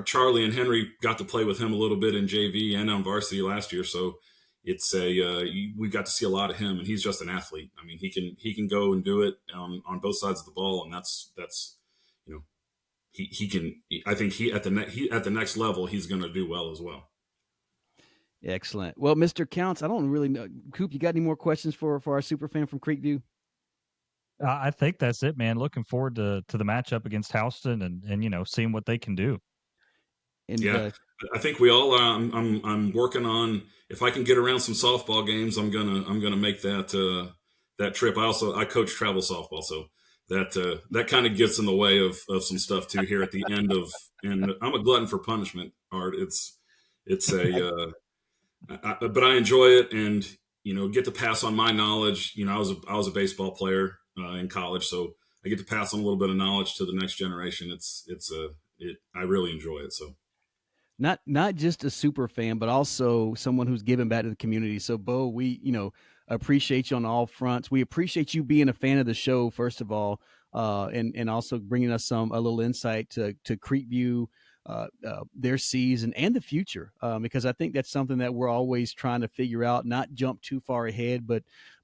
Charlie and Henry got to play with him a little bit in JV and on varsity last year, so it's we got to see a lot of him, and he's just an athlete. I mean, he can go and do it on both sides of the ball, and that's he can. I think at the next level he's going to do well as well. Excellent. Well, Mr. Counts, I don't really know. Coop, you got any more questions for our super fan from Creekview? I think that's it, man. Looking forward to the matchup against Houston and seeing what they can do. And I think we all. I'm working on, if I can get around some softball games, I'm gonna make that trip. I coach travel softball, so that kind of gets in the way of some stuff too here at the end of. And I'm a glutton for punishment, Art. It's a but I enjoy it, and get to pass on my knowledge. I was a baseball player in college, so I get to pass on a little bit of knowledge to the next generation. I really enjoy it. So not just a super fan, but also someone who's given back to the community. So Bo, we appreciate you on all fronts. We appreciate you being a fan of the show, first of all, and also bringing us a little insight to Creekview, their season and the future, because I think that's something that we're always trying to figure out, not jump too far ahead, but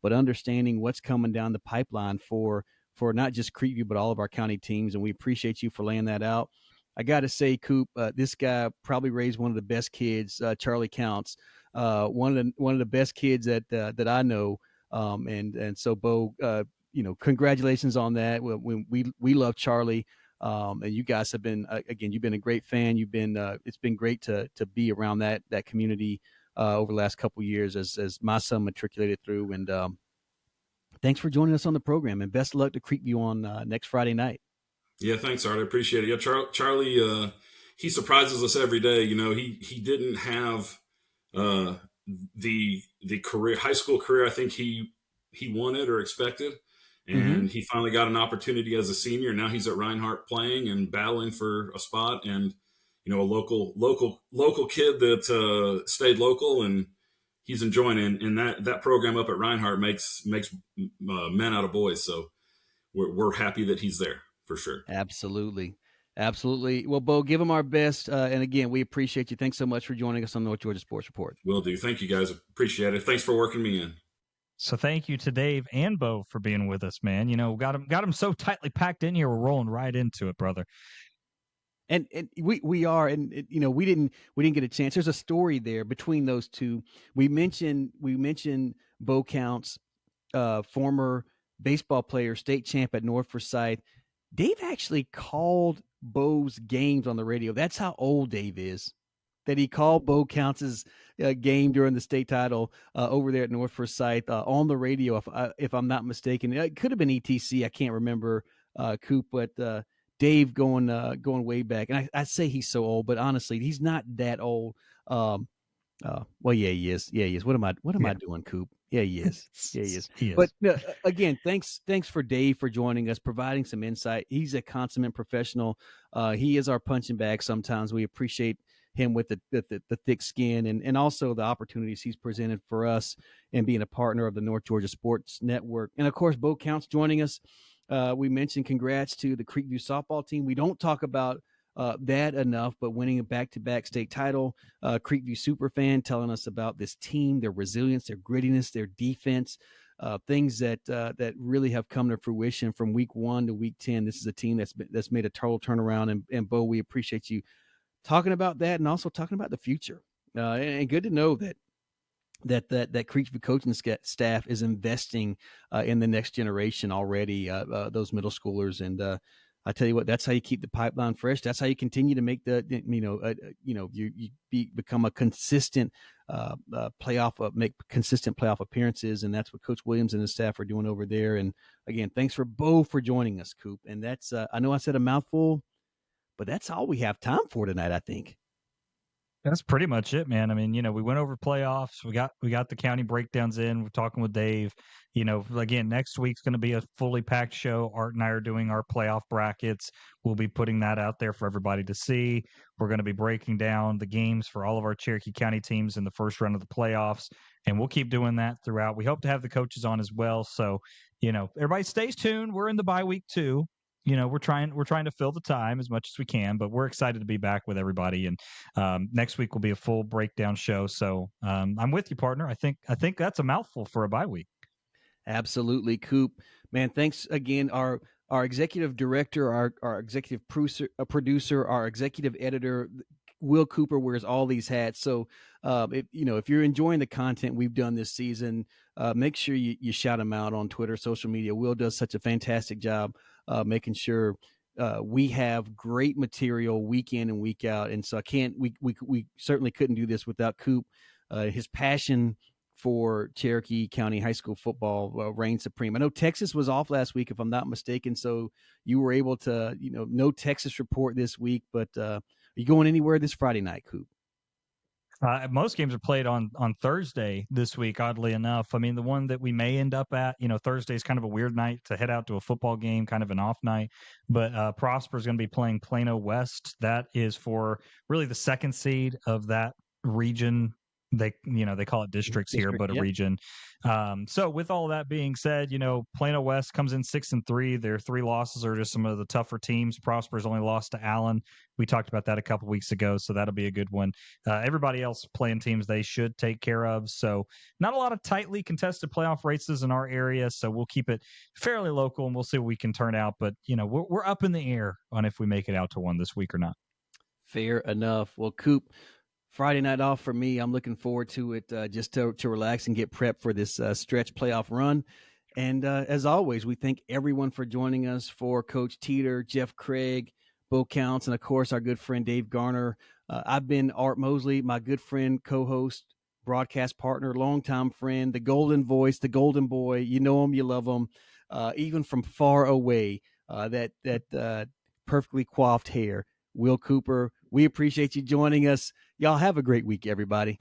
understanding what's coming down the pipeline for not just Creekview, but all of our county teams. And we appreciate you for laying that out. I got to say, Coop, this guy probably raised one of the best kids, Charlie Counts, one of the best kids that I know. And so Bo, congratulations on that. We love Charlie. And you guys have been, again, you've been a great fan. It's been great to be around that community over the last couple of years as my son matriculated through. And thanks for joining us on the program, and best of luck to Creekview on next Friday night. Yeah, thanks, Art. I appreciate it. Yeah, Charlie, he surprises us every day. He didn't have the high school career I think he wanted or expected. And he finally got an opportunity as a senior. Now he's at Reinhardt playing and battling for a spot, and a local kid that stayed local, and he's enjoying it. And that program up at Reinhardt makes men out of boys. So we're happy that he's there for sure. Absolutely. Well, Bo, give him our best. And again, we appreciate you. Thanks so much for joining us on North Georgia Sports Report. Will do. Thank you, guys. Appreciate it. Thanks for working me in. So thank you to Dave and Bo for being with us, man. Got him so tightly packed in here. We're rolling right into it, brother. And we are, and we didn't get a chance. There's a story there between those two. We mentioned Bo Counts, former baseball player, state champ at North Forsyth. Dave actually called Bo's games on the radio. That's how old Dave is. That he called Bo Counts' game during the state title over there at North Forsyth on the radio, if I'm not mistaken. It could have been ETC. I can't remember, Coop, but Dave going way back. And I say he's so old, but honestly, he's not that old. Well, yeah, he is. Yeah, he is. What am I doing, Coop? Yeah, he is. Yeah, he is. He is. But again, thanks for Dave for joining us, providing some insight. He's a consummate professional. He is our punching bag sometimes. We appreciate him with the thick skin and also the opportunities he's presented for us and being a partner of the North Georgia Sports Network. And of course, Bo Counts joining us. We mentioned congrats to the Creekview softball team. We don't talk about that enough, but winning a back-to-back state title, Creekview Superfan telling us about this team, their resilience, their grittiness, their defense, things that really have come to fruition from week 1 to week 10. This is a team that's made a total turnaround. And Bo, we appreciate you talking about that and also talking about the future. And good to know that Creekview coaching staff is investing in the next generation already, those middle schoolers. And I tell you what, that's how you keep the pipeline fresh. That's how you continue to make become a consistent make consistent playoff appearances. And that's what Coach Williams and his staff are doing over there. And again, thanks for Bo for joining us, Coop. And that's I know I said a mouthful, But that's all we have time for tonight, I think. That's pretty much it, man. I mean, we went over playoffs. We got the county breakdowns in. We're talking with Dave. Again, next week's going to be a fully packed show. Art and I are doing our playoff brackets. We'll be putting that out there for everybody to see. We're going to be breaking down the games for all of our Cherokee County teams in the first round of the playoffs, and we'll keep doing that throughout. We hope to have the coaches on as well. So, everybody stays tuned. We're in the bye week too. We're trying to fill the time as much as we can, but we're excited to be back with everybody. And next week will be a full breakdown show. So I'm with you, partner. I think that's a mouthful for a bye week. Absolutely, Coop. Man, thanks again. Our executive director, our executive producer, our executive editor, Will Cooper wears all these hats. So, if you're enjoying the content we've done this season, make sure you shout him out on Twitter, social media. Will does such a fantastic job making sure we have great material week in and week out. And so we certainly couldn't do this without Coop. His passion for Cherokee County high school football reigns supreme. I know Texas was off last week, if I'm not mistaken, so you were able to, no Texas report this week. But are you going anywhere this Friday night, Coop? Most games are played on Thursday this week, oddly enough. I mean, the one that we may end up at, Thursday is kind of a weird night to head out to a football game, kind of an off night. But Prosper is going to be playing Plano West. That is for really the second seed of that region. They call it districts here, but a region. So with all that being said, Plano West comes in 6-3. Their 3 losses are just some of the tougher teams. Prosper's only lost to Allen. We talked about that a couple weeks ago, so that'll be a good one. Everybody else playing teams they should take care of. So not a lot of tightly contested playoff races in our area, so we'll keep it fairly local, and we'll see what we can turn out. But, we're up in the air on if we make it out to one this week or not. Fair enough. Well, Coop, Friday night off for me. I'm looking forward to it just to relax and get prepped for this stretch playoff run. And as always, we thank everyone for joining us, for Coach Teter, Jeff Craig, Bo Counts, and, of course, our good friend Dave Garner. I've been Art Mosley, my good friend, co-host, broadcast partner, longtime friend, the golden voice, the golden boy. You know him, you love him, even from far away, that perfectly coiffed hair. Will Cooper, we appreciate you joining us. Y'all have a great week, everybody.